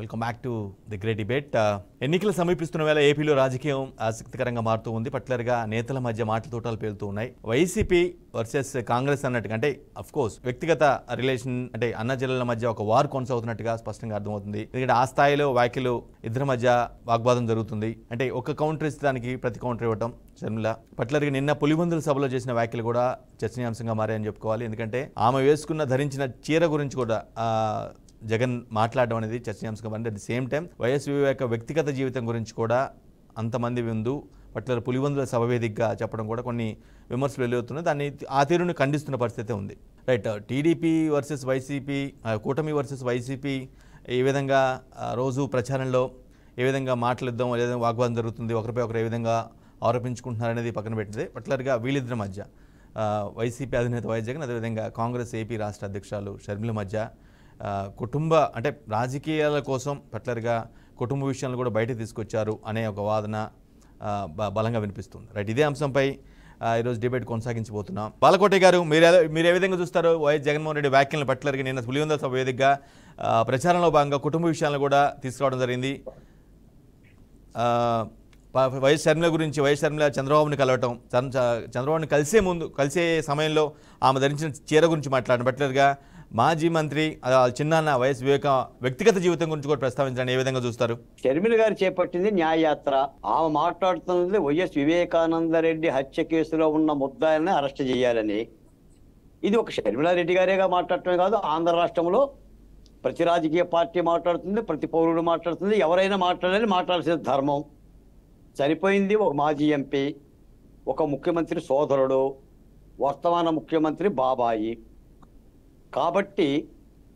Welcome back to the great debate. ఎన్నికలు సమీపిస్తున్న వేళ ఏపీలో రాజకీయం ఆసక్తికరంగా మారుతూ ఉంది. పర్టికులర్గా నేతల మధ్య మాటల తోటలు పేలుతూ ఉన్నాయి. వైసీపీ వర్సెస్ కాంగ్రెస్ అన్నట్టుగా, అంటే అఫ్ కోర్స్ వ్యక్తిగత రిలేషన్, అంటే అన్న జిల్లాల మధ్య ఒక వార్ కొనసాగుతున్నట్టుగా స్పష్టంగా అర్థమవుతుంది. ఎందుకంటే ఆ స్థాయిలో వ్యాఖ్యలు ఇద్దరి మధ్య వాగ్వాదం జరుగుతుంది. అంటే ఒక కౌంటర్ ఇస్తే దానికి ప్రతి కౌంటర్ ఇవ్వటం షర్మిల. పర్టికులర్గా నిన్న పులివెందుల సభలో చేసిన వ్యాఖ్యలు కూడా చర్చనీయాంశంగా మారాయని చెప్పుకోవాలి. ఎందుకంటే ఆమె ధరించిన చీర గురించి కూడా జగన్ మాట్లాడడం అనేది చర్చనీయాంశంగా మారింది. At the same time YS Viveka వ్యక్తిగత జీవితం గురించి కూడా అంతమంది ముందు పట్ల పులివెందుల సభ వేదికగా చెప్పడం కూడా కొన్ని విమర్శలు వెలువడుతున్నాయి. దాన్ని ఆ తీరును ఖండిస్తున్న పరిస్థితి ఉంది. రైట్, టీడీపీ వర్సెస్ వైసీపీ, కూటమి వర్సెస్ వైసీపీ ఏ విధంగా రోజు ప్రచారంలో ఏ విధంగా మాట్లాడదాం, ఏ విధంగా వాగ్వాదం జరుగుతుంది, ఒకరిపై ఒకరు ఏ విధంగా ఆరోపించుకుంటున్నారనేది పక్కన పెట్టింది. పర్టికులర్గా వీళ్ళిద్దరి మధ్య వైసీపీ అధినేత వైఎస్ జగన్, అదేవిధంగా కాంగ్రెస్ ఏపీ రాష్ట్ర అధ్యక్షురాలు షర్మిల మధ్య కుటుంబ, అంటే రాజకీయాల కోసం పర్టికులర్గా కుటుంబ విషయాలను కూడా బయటకు తీసుకొచ్చారు అనే ఒక వాదన బలంగా వినిపిస్తుంది. రైట్, ఇదే అంశంపై ఈరోజు డిబేట్ కొనసాగించబోతున్నాం. బాలకోటి గారు, మీరు ఏ విధంగా చూస్తారు వైఎస్ జగన్మోహన్ రెడ్డి వ్యాఖ్యలను? పర్టికులర్గా నిన్న పులివెందుల సభ వేదికగా ప్రచారంలో భాగంగా కుటుంబ విషయాలను కూడా తీసుకురావడం జరిగింది. వైఎస్ షర్మిల గురించి, వైఎస్ షర్మిల చంద్రబాబుని కలవటం, చంద్రబాబుని కలిసే సమయంలో ఆమె ధరించిన చీర గురించి మాట్లాడడం, పర్టికులర్గా మాజీ మంత్రి చిన్నాన్న వైఎస్ వివేక వ్యక్తిగత జీవితం గురించి కూడా ప్రస్తావించడానికి ఏ విధంగా చూస్తారు? షర్మిల గారు చేపట్టింది న్యాయయాత్ర. ఆమె మాట్లాడుతున్నది వైఎస్ వివేకానందరెడ్డి హత్య కేసులో ఉన్న ముద్దాయిల్ని అరెస్ట్ చేయాలని. ఇది ఒక షర్మిలారెడ్డి గారేగా మాట్లాడటమే కాదు, ఆంధ్ర రాష్ట్రంలో ప్రతి రాజకీయ పార్టీ మాట్లాడుతుంది, ప్రతి పౌరుడు మాట్లాడుతుంది. ఎవరైనా మాట్లాడాల్సిన ధర్మం. చనిపోయింది ఒక మాజీ ఎంపీ, ఒక ముఖ్యమంత్రి సోదరుడు, వర్తమాన ముఖ్యమంత్రి బాబాయి. కాబట్టి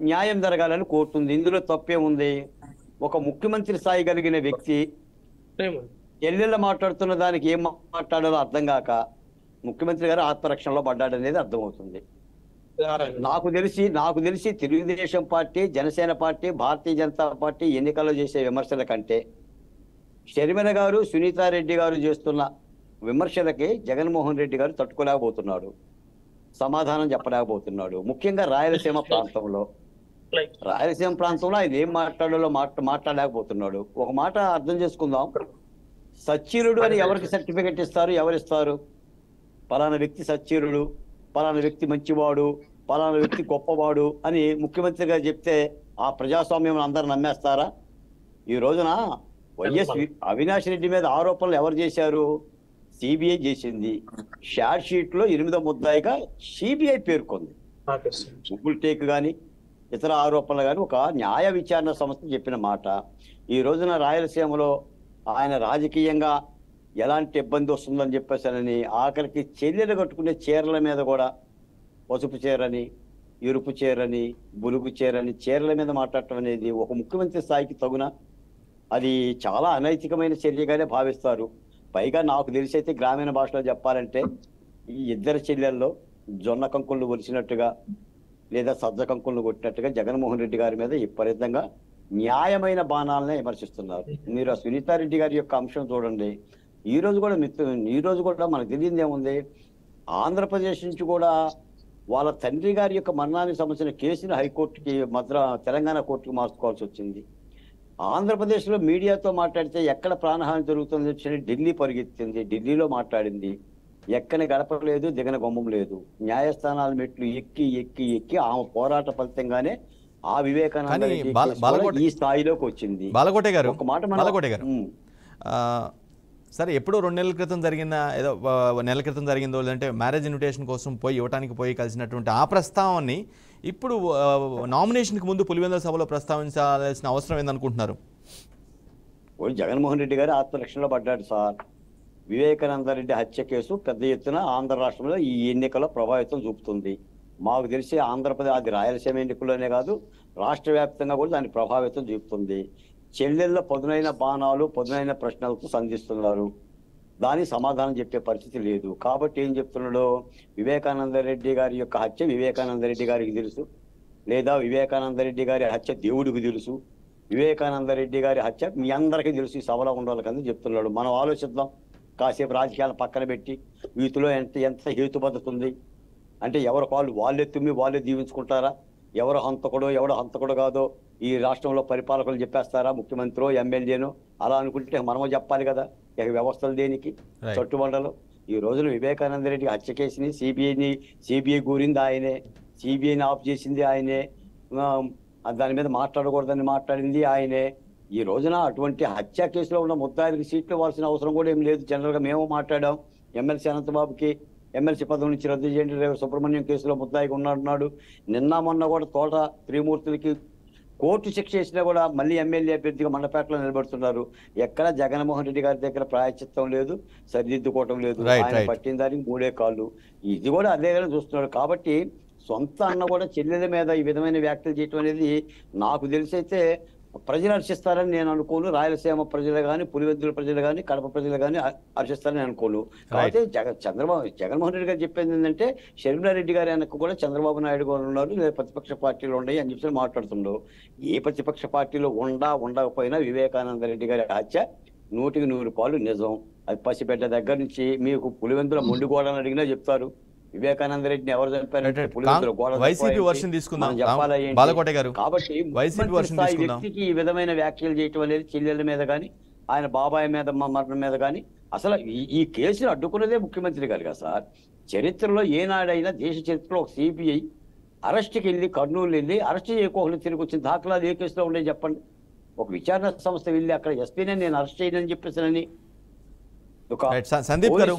న్యాయం జరగాలని కోరుతుంది. ఇందులో తప్పే ఉంది? ఒక ముఖ్యమంత్రి స్థాయి కలిగిన వ్యక్తి ఎల్లెళ్ళ మాట్లాడుతున్న దానికి ఏం మాట్లాడాలో అర్థం కాక ముఖ్యమంత్రి గారు ఆత్మరక్షణలో పడ్డాడనేది అర్థమవుతుంది. నాకు తెలిసి Telugu Desam party, Janasena party, Bharatiya Janata party ఎన్నికల్లో చేసే విమర్శల కంటే షర్మిల గారు, సునీతారెడ్డి గారు చేస్తున్న విమర్శలకి జగన్మోహన్ రెడ్డి గారు తట్టుకోలేకపోతున్నాడు, సమాధానం చెప్పలేకపోతున్నాడు. ముఖ్యంగా రాయలసీమ ప్రాంతంలో ఆయన ఏం మాట్లాడాలో మాట్లాడలేకపోతున్నాడు. ఒక మాట అర్థం చేసుకుందాం. సచ్చీరుడు అని ఎవరికి సర్టిఫికెట్ ఇస్తారు? ఎవరిస్తారు? పలానా వ్యక్తి సచ్చీరుడు, పలానా వ్యక్తి మంచివాడు, పలానా వ్యక్తి గొప్పవాడు అని ముఖ్యమంత్రి గారు చెప్తే ఆ ప్రజాస్వామ్యం అందరు నమ్మేస్తారా? ఈ రోజున వైఎస్ అవినాష్ రెడ్డి మీద ఆరోపణలు ఎవరు చేశారు? సిబిఐ చేసింది. షార్ట్ షీట్ లో 8వ ముద్దాయిగా సిబిఐ పేర్కొంది. గూగుల్ టేక్ కానీ ఇతర ఆరోపణలు కానీ ఒక న్యాయ విచారణ సంస్థ చెప్పిన మాట. ఈ రోజున రాయలసీమలో ఆయన రాజకీయంగా ఎలాంటి ఇబ్బంది వస్తుందని చెప్పేసానని ఆఖరికి చెల్లెలు కట్టుకునే చీరల మీద కూడా పసుపు చీరని, ఎరుపు చీరని, బులుగు చీరని, చీరల మీద మాట్లాడటం అనేది ఒక ముఖ్యమంత్రి స్థాయికి తగున? అది చాలా అనైతికమైన చర్యగానే భావిస్తారు. పైగా నాకు తెలిసి అయితే గ్రామీణ భాషలో చెప్పాలంటే ఈ ఇద్దరు చెల్లెల్లో జొన్న కంకులను ఒలిచినట్టుగా లేదా సజ్జ కంకులను కొట్టినట్టుగా జగన్మోహన్ రెడ్డి గారి మీద విపరీతంగా న్యాయమైన బాణాలనే విమర్శిస్తున్నారు. మీరు ఆ సునీతారెడ్డి గారి యొక్క అంశం చూడండి. ఈ రోజు కూడా మనకు తెలియదు ఏముంది, ఆంధ్రప్రదేశ్ నుంచి కూడా వాళ్ళ తండ్రి గారి యొక్క మరణానికి సంబంధించిన కేసును హైకోర్టుకి తెలంగాణ కోర్టుకు మార్చుకోవాల్సి వచ్చింది. ఆంధ్రప్రదేశ్లో మీడియాతో మాట్లాడితే ఎక్కడ ప్రాణహాని జరుగుతుంది వచ్చి ఢిల్లీ పరిగెత్తింది. ఢిల్లీలో మాట్లాడింది. ఎక్కని గడప లేదు, దిగన గుమ్మం లేదు. న్యాయస్థానాల మెట్లు ఎక్కి ఎక్కి ఎక్కి ఆమె పోరాట ఫలితంగానే ఆ వివేకానంద ఈ స్థాయిలోకి వచ్చింది. బాలకోటే గారు, సరే, ఎప్పుడో 2 నెలల క్రితం జరిగిన, ఏదో నెలల క్రితం జరిగిందో, లేదంటే మ్యారేజ్ ఇన్విటేషన్ కోసం పోయి కలిసినటువంటి ఆ ప్రస్తావనని ఇప్పుడు నామినేషన్కి ముందు పులివెందుల సభలో ప్రస్తావించాల్సిన అవసరం ఏందనుకుంటున్నారు? జగన్మోహన్ రెడ్డి గారు ఆత్మరక్షణలో పడ్డాడు సార్. వివేకానందరెడ్డి హత్య కేసు పెద్ద ఎత్తున ఆంధ్ర రాష్ట్రంలో ఈ ఎన్నికల్లో ప్రభావితం చూపుతుంది. మాకు తెలిసి ఆంధ్రప్రదేశ్, అది రాయలసీమ ఎన్నికల్లోనే కాదు రాష్ట్ర వ్యాప్తంగా కూడా దాన్ని ప్రభావితం చూపుతుంది. చెల్లెళ్ళ పదునైన బాణాలు, పదునైన ప్రశ్నలతో సంధిస్తున్నారు. దానికి సమాధానం చెప్పే పరిస్థితి లేదు. కాబట్టి ఏం చెప్తున్నాడు? వివేకానందరెడ్డి గారి యొక్క హత్య వివేకానందరెడ్డి గారికి తెలుసు, లేదా వివేకానందరెడ్డి గారి హత్య దేవుడికి తెలుసు, వివేకానందరెడ్డి గారి హత్య మీ అందరికీ తెలుసు, ఈ సభలో ఉండాలి కదా చెప్తున్నాడు. మనం ఆలోచిద్దాం కాసేపు, రాజకీయాలను పక్కన పెట్టి. వీటిలో ఎంత హేతుబద్ధత ఉంది? అంటే ఎవరి కాళ్ళు వాళ్ళే తుమ్మి వాళ్ళే దీవించుకుంటారా? ఎవరు హంతకుడు ఎవడు హంతకుడు కాదో ఈ రాష్ట్రంలో పరిపాలకులు చెప్పేస్తారా, ముఖ్యమంత్రి ఎమ్మెల్యేను? అలా అనుకుంటే మనము చెప్పాలి కదా, ఇక వ్యవస్థలు దేనికి, Right. చట్టుబండలు. ఈ రోజున వివేకానంద రెడ్డి హత్య కేసుని సిబిఐ కూరింది ఆయనే, సిబిఐని ఆఫ్ చేసింది ఆయనే, దాని మీద మాట్లాడకూడదని మాట్లాడింది ఆయనే. ఈ రోజున అటువంటి హత్య కేసులో ఉన్న ముద్దాయిలకు సీట్లు ఇవ్వాల్సిన అవసరం కూడా ఏం లేదు. జనరల్ గా మేము మాట్లాడాం, ఎమ్మెల్సీ అనంతబాబుకి ఎమ్మెల్సీ పదవి నుంచి రద్దు చేయండి, సుబ్రహ్మణ్యం కేసులో ముద్దాయిగా ఉన్నాడు. నిన్న మొన్న కూడా తోట త్రిమూర్తులకి కోర్టు శిక్ష చేసినా కూడా మళ్ళీ ఎమ్మెల్యే అభ్యర్థిగా మండపేటలో నిలబడుతున్నారు. ఎక్కడ జగన్మోహన్ రెడ్డి గారి దగ్గర ప్రాయశ్చిత్తం లేదు, సరిదిద్దుకోవటం లేదు. ఆయన పట్టిన దానికి 3 కాళ్ళు. ఇది కూడా అదే చూస్తున్నాడు. కాబట్టి సొంత అన్న కూడా చెల్లెల మీద ఈ విధమైన వ్యాఖ్యలు చేయటం అనేది నాకు తెలిసైతే ప్రజలు హర్షిస్తారని నేను అనుకోను. రాయలసీమ ప్రజలు కానీ, పులివెందుల ప్రజలు కానీ, కడప ప్రజలు కానీ హర్షిస్తారని అనుకోను. కాబట్టి జగన్మోహన్ రెడ్డి గారు చెప్పేది ఏంటంటే షర్మిలారెడ్డి గారి వెనక్కు కూడా చంద్రబాబు నాయుడు గారు ఉన్నారు, లేదా ప్రతిపక్ష పార్టీలు ఉన్నాయి అని చెప్పి మాట్లాడుతుండవు. ఏ ప్రతిపక్ష పార్టీలో ఉండకపోయినా వివేకానంద రెడ్డి గారి హత్య 100కి 100 పాలు నిజం. అది పసిబిడ్డ దగ్గర నుంచి మీకు పులివెందుల మొండిగోడని అడిగినా చెప్తారు. వివేకానంద రెడ్డిని ఎవరు చంపారు? వైసీపీ వర్షన్ తీసుకుందాం బాలకోట గారు. కాబట్టి వ్యక్తికి ఈ విధమైన వ్యాఖ్యలు చేయటం అనేది చెల్లెల మీద కానీ, ఆయన బాబాయ్ మీద మరణం మీద కానీ, అసలు ఈ కేసును అడ్డుకున్నదే ముఖ్యమంత్రి గారు కదా సార్. చరిత్రలో ఏనాడైనా దేశ చరిత్రలో ఒక సిబిఐ అరెస్ట్కి వెళ్ళి కర్నూలు వెళ్ళి అరెస్ట్ చేయకోకుండా తిరిగి వచ్చిన దాఖలాలు ఏ కేసులో ఉండే చెప్పండి? ఒక విచారణ సంస్థ వెళ్ళి అక్కడ ఎస్పీనే నేను అరెస్ట్ చేయనని చెప్పేసానని సందీప్ గారు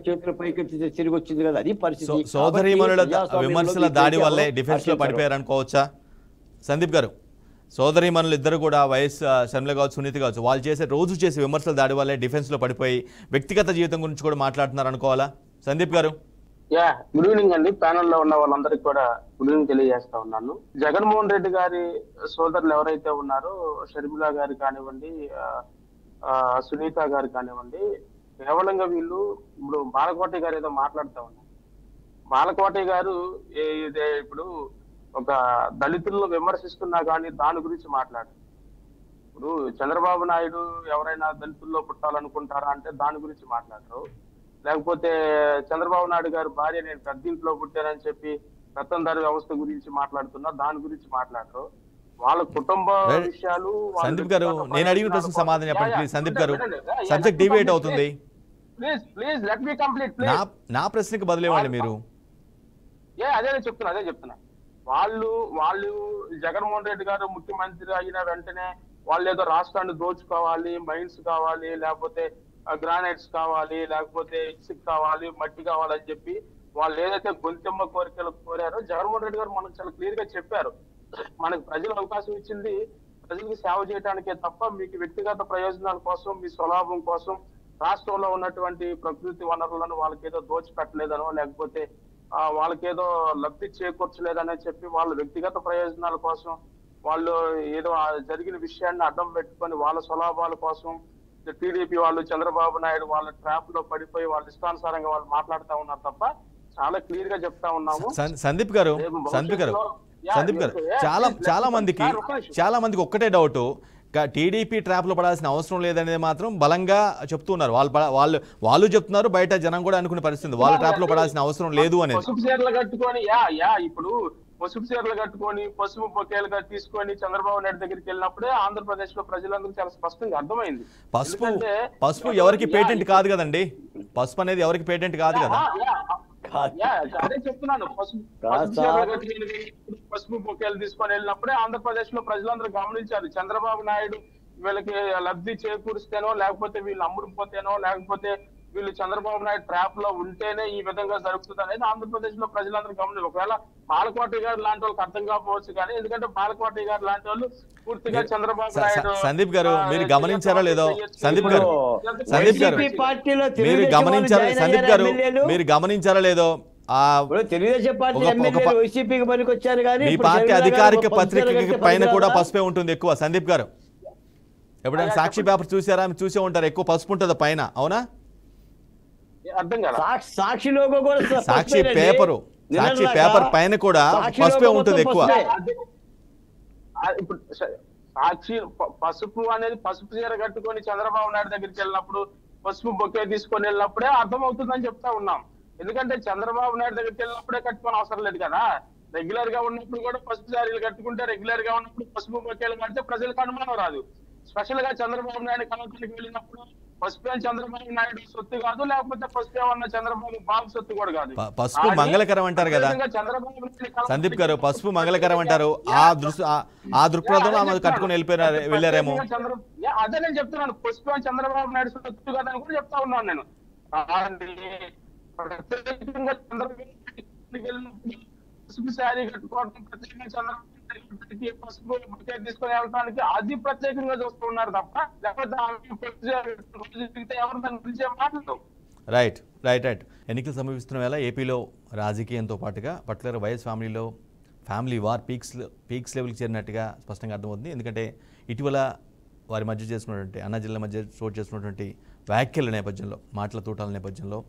చేతుల పైకి తిరిగి వచ్చింది కదా, అది పరిస్థితి. సోదరీమణుల విమర్శల దాడి వల్లే డిఫెన్స్ లో పడిపోయారు అనుకోవచ్చా సందీప్ గారు? సోదరీమణులు ఇద్దరు కూడా వైఎస్ షర్మిల కావచ్చు, సునీత కావచ్చు, వాళ్ళు రోజు చేసే విమర్శల దాడి వల్లే డిఫెన్స్ లో పడిపోయి వ్యక్తిగత జీవితం గురించి కూడా మాట్లాడుతున్నారు అనుకోవాలా సందీప్ గారు? గుడ్ ఈవినింగ్ అండి. ప్యానెల్ లో ఉన్న వాళ్ళందరికీ కూడా గుడ్ ఈవినింగ్ తెలియజేస్తా ఉన్నాను. జగన్మోహన్ రెడ్డి గారి సోదరులు ఎవరైతే ఉన్నారో, షర్మిల గారు కానివ్వండి, సునీత గారు కానివ్వండి, కేవలంగా వీళ్ళు ఇప్పుడు బాలకోటి గారు ఏదో మాట్లాడుతూ ఉన్నారు. బాలకోటి గారు ఇప్పుడు ఒక దళితులను విమర్శిస్తున్నా కానీ దాని గురించి మాట్లాడారు. ఇప్పుడు చంద్రబాబు నాయుడు ఎవరైనా దళితుల్లో పుట్టాలనుకుంటారా అంటే దాని గురించి మాట్లాడరు. లేకపోతే చంద్రబాబు నాయుడు గారు భార్య నేను పెద్దింట్లో పుట్టానని చెప్పి పెత్తందారి వ్యవస్థ గురించి మాట్లాడుతున్నా దాని గురించి మాట్లాడరు. వాళ్ళ కుటుంబ విషయాలు. సందీప్ గారు నేను అడిగిన ప్రశ్న సమాధానం చెప్పండి ప్లీజ్. సందీప్ గారు సబ్జెక్ట్ డిబేట్ అవుతుంది. Please let me complete. నా ప్రశ్నకి బదులేవండి మీరు. అదే చెప్తున్నా. వాళ్ళు జగన్మోహన్ రెడ్డి గారు ముఖ్యమంత్రి అయిన వెంటనే వాళ్ళు ఏదో రాష్ట్రాన్ని దోచుకోవాలి, మైన్స్ కావాలి, లేకపోతే గ్రానైట్స్ కావాలి, లేకపోతే ఇసుక కావాలి, మట్టి కావాలని చెప్పి వాళ్ళు ఏదైతే గొంతెమ్మ కోరికలు కోరారో జగన్మోహన్ రెడ్డి గారు మనకు చాలా క్లియర్ గా చెప్పారు. మనకు ప్రజలు అవకాశం ఇచ్చింది ప్రజలకు సేవ చేయడానికే తప్ప మీకు వ్యక్తిగత ప్రయోజనాల కోసం, మీ స్వలాభం కోసం రాష్ట్రంలో ఉన్నటువంటి ప్రకృతి వనరులను వాళ్ళకేదో దోచిపెట్టలేదనో, లేకపోతే వాళ్ళకేదో లబ్ధి చేకూర్చలేదనే చెప్పి వాళ్ళ వ్యక్తిగత ప్రయోజనాల కోసం వాళ్ళు ఏదో జరిగిన విషయాన్ని అడ్డం పెట్టుకొని వాళ్ళ స్వలాభాల కోసం టీడీపీ వాళ్ళు, చంద్రబాబు నాయుడు వాళ్ళ ట్రాప్ లో పడిపోయి వాళ్ళ ఇష్టానుసారంగా వాళ్ళు మాట్లాడుతూ ఉన్నారు తప్ప చాలా క్లియర్ గా చెప్తా ఉన్నాము. సందీప్ గారు చాలా మందికి ఒక్కటే డౌట్, టీడీపీ ట్రాప్ లో పడాల్సిన అవసరం లేదనేది మాత్రం బలంగా చెప్తున్నారు. వాళ్ళు చెప్తున్నారు, బయట జనం కూడా అనుకునే పరిస్థితి వాళ్ళ ట్రాప్ లో పడాల్సిన అవసరం లేదు అనేది. పసుపు చీరలు కట్టుకొని ఇప్పుడు పసుపు చీరలు కట్టుకొని పసుపు బొకేలుగా తీసుకొని చంద్రబాబు నాయుడు దగ్గరికి వెళ్ళినప్పుడే ఆంధ్రప్రదేశ్ లో ప్రజలందరూ చాలా స్పష్టంగా అర్థమైంది. పసుపు ఎవరికి పేటెంట్ కాదు కదండి, పసుపు అనేది ఎవరికి పేటెంట్ కాదు కదా. అదే చెప్తున్నాను, పసుపు బొకేలు తీసుకొని వెళ్ళినప్పుడే ఆంధ్రప్రదేశ్ లో ప్రజలందరూ గమనించారు చంద్రబాబు నాయుడు వీళ్ళకి లబ్ధి చేకూరిస్తేనో, లేకపోతే వీళ్ళు అమ్ముడుపోతేనో, లేకపోతే వీళ్ళు చంద్రబాబు నాయుడు ట్రాప్ లో ఉంటేనే ఈ విధంగా జరుగుతుంది అనేది ఆంధ్రప్రదేశ్ లో ప్రజలందరూ గమనించారు. ఒకవేళ బాలకోటి గారు లాంటి వాళ్ళకి అర్థం కాకపోవచ్చు కానీ, ఎందుకంటే బాలకోటి గారు లాంటి వాళ్ళు పూర్తిగా చంద్రబాబు నాయుడు. సందీప్ గారు మీరు గమనించారో లేదో, సందీప్ గారు మీరు గమనించారో లేదో, మీ పార్టీ అధికారిక పత్రిక పైన కూడా పసుపే ఉంటుంది ఎక్కువ. సందీప్ గారు ఎప్పుడైనా సాక్షి పేపర్ చూసారా? చూసే ఉంటారు, ఎక్కువ పసుపు ఉంటుంది పైన, అవునా? సాక్షి లోగో కూడా, సాక్షి పేపర్ పైన కూడా పసుపే ఉంటుంది ఎక్కువ. ఇప్పుడు సాక్షి పసుపు అనేది పసుపు చీర కట్టుకొని చంద్రబాబు నాయుడు దగ్గరికి వెళ్ళినప్పుడు, పసుపు బొకే తీసుకొని వెళ్ళినప్పుడే అర్థం అవుతుందని చెప్తా ఉన్నాం. ఎందుకంటే చంద్రబాబు నాయుడు దగ్గరికి వెళ్ళినప్పుడే కట్టుకొని అవసరం లేదు కదా. రెగ్యులర్ గా ఉన్నప్పుడు కూడా పసుపు శారీలు కట్టుకుంటే, రెగ్యులర్ గా ఉన్నప్పుడు పసుపు బొకేలు కడితే ప్రజలకు అనుమానం రాదు. స్పెషల్ గా చంద్రబాబు నాయుడు కలవటానికి వెళ్ళినప్పుడు పసుపు చంద్రబాబు నాయుడు సొత్తు కాదు, లేకపోతే పసుపు ఉన్న చంద్రబాబు బాబు సొత్తు కూడా కాదు. పసుపు మంగళకరం అంటారు కదా సందీప్ గారు, పసుపు మంగళకరం అంటారు. ఆ దృక్పథంలో ఆమె కట్టుకుని వెళ్ళారేమో. అదే నేను చెప్తున్నాను, పసుపు చంద్రబాబు నాయుడు సొత్తు కదా అని కూడా చెప్తా ఉన్నాను నేను. ప్రత్యేకంగా చంద్రబాబు పసుపు శారీ కట్టుకోవడం, ప్రత్యేకంగా చంద్రబాబు పసుపు బొకే తీసుకొని వెళ్ళడానికి అది ప్రత్యేకంగా చూస్తున్నారు తప్ప, లేకపోతే ఎవరు దాన్ని పిలిచే మాటలు. రైట్ రైట్ రైట్ ఎన్నికలు సమీపిస్తున్న వేళ ఏపీలో రాజకీయంతో పాటుగా particular YS family war peaks లెవెల్కి చేరినట్టుగా స్పష్టంగా అర్థమవుతుంది. ఎందుకంటే ఇటీవల వారి మధ్య చేసుకున్నటువంటి అన్నా జిల్లా మధ్య చోటు చేసుకున్నటువంటి వ్యాఖ్యల నేపథ్యంలో, మాటల తూటాల నేపథ్యంలో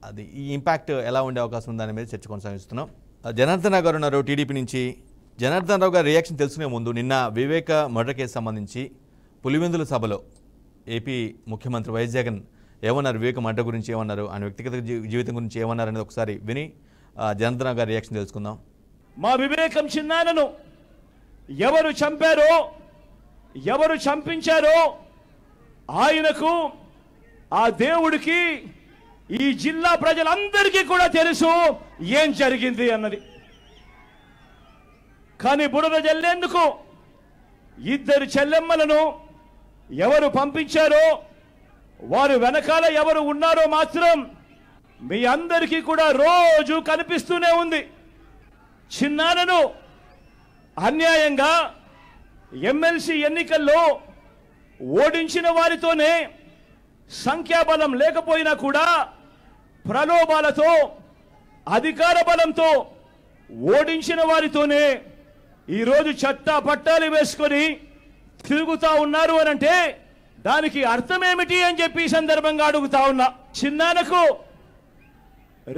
అది ఈ ఇంపాక్ట్ ఎలా ఉండే అవకాశం ఉందనే మీద చర్చ కొనసాగిస్తున్నాం. జనార్దన్ రావు గారు ఉన్నారు టీడీపీ నుంచి. జనార్దన్ రావు గారి రియాక్షన్ తెలుసుకునే ముందు, నిన్న వివేక మర్డర్ కేసు సంబంధించి పులివెందుల సభలో ఏపీ ముఖ్యమంత్రి వైఎస్ జగన్ ఏమన్నారు, వివేక మర్డర్ గురించి ఏమన్నారు, ఆయన వ్యక్తిగత జీవితం గురించి ఏమన్నారు అనేది ఒకసారి విని జనార్దన్ రావు గారి రియాక్షన్ తెలుసుకుందాం. మా వివేకం చిన్నానను ఎవరు చంపారో, ఎవరు చంపించారో ఆయనకు, ఆ దేవుడికి, ఈ జిల్లా ప్రజలందరికీ కూడా తెలుసు ఏం జరిగింది అన్నది. కానీ బురద జల్లేందుకు ఇద్దరు చెల్లెమ్మలను ఎవరు పంపించారో, వారు వెనకాల ఎవరు ఉన్నారో మాత్రం మీ అందరికీ కూడా రోజు కనిపిస్తూనే ఉంది. చిన్నానను అన్యాయంగా ఎమ్మెల్సీ ఎన్నికల్లో ఓడించిన వారితోనే, సంఖ్యాబలం లేకపోయినా కూడా ప్రలోభాలతో, అధికార బలంతో ఓడించిన వారితోనే ఈరోజు చట్టా పట్టాలు వేసుకొని తిరుగుతా ఉన్నారు అనంటే దానికి అర్థమేమిటి అని చెప్పి ఈ సందర్భంగా అడుగుతా ఉన్నా. చిన్నానకు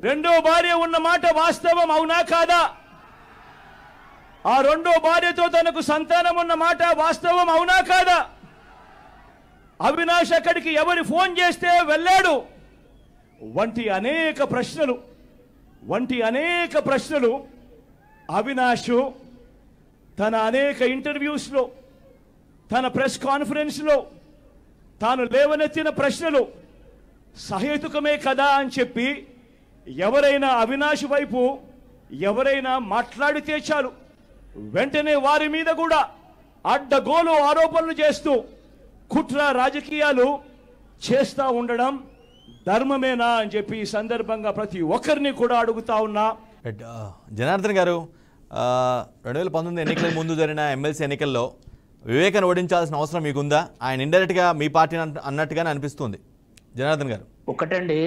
రెండో భార్య ఉన్న మాట వాస్తవం అవునా కాదా? ఆ రెండో భార్యతో తనకు సంతానం ఉన్న మాట వాస్తవం అవునా కాదా? అవినాష్ అక్కడికి ఎవరు ఫోన్ చేస్తే వెళ్ళాడు వంటి అనేక ప్రశ్నలు అవినాష్ తన అనేక ఇంటర్వ్యూస్లో, తన ప్రెస్ కాన్ఫరెన్స్లో తాను లేవనెత్తిన ప్రశ్నలు సహేతుకమే కదా అని చెప్పి ఎవరైనా అవినాష్ వైపు ఎవరైనా మాట్లాడితే చాలు వెంటనే వారి మీద కూడా అడ్డగోలు ఆరోపణలు చేస్తూ కుట్ర రాజకీయాలు చేస్తూ ఉండడం ధర్మమేనా అని చెప్పి ఈ సందర్భంగా ప్రతి ఒక్కరిని కూడా అడుగుతా ఉన్నా. జనార్దన్ గారు, 2019 ఎన్నికల ముందు జరిగిన ఎమ్మెల్సీ ఎన్నికల్లో వివేకాన్ని ఓడించాల్సిన అవసరం మీకుందా? ఆయన ఇండైరెక్ట్గా మీ పార్టీ అన్నట్టుగానే అనిపిస్తుంది. జనార్దన్ గారు, ఒకటండి,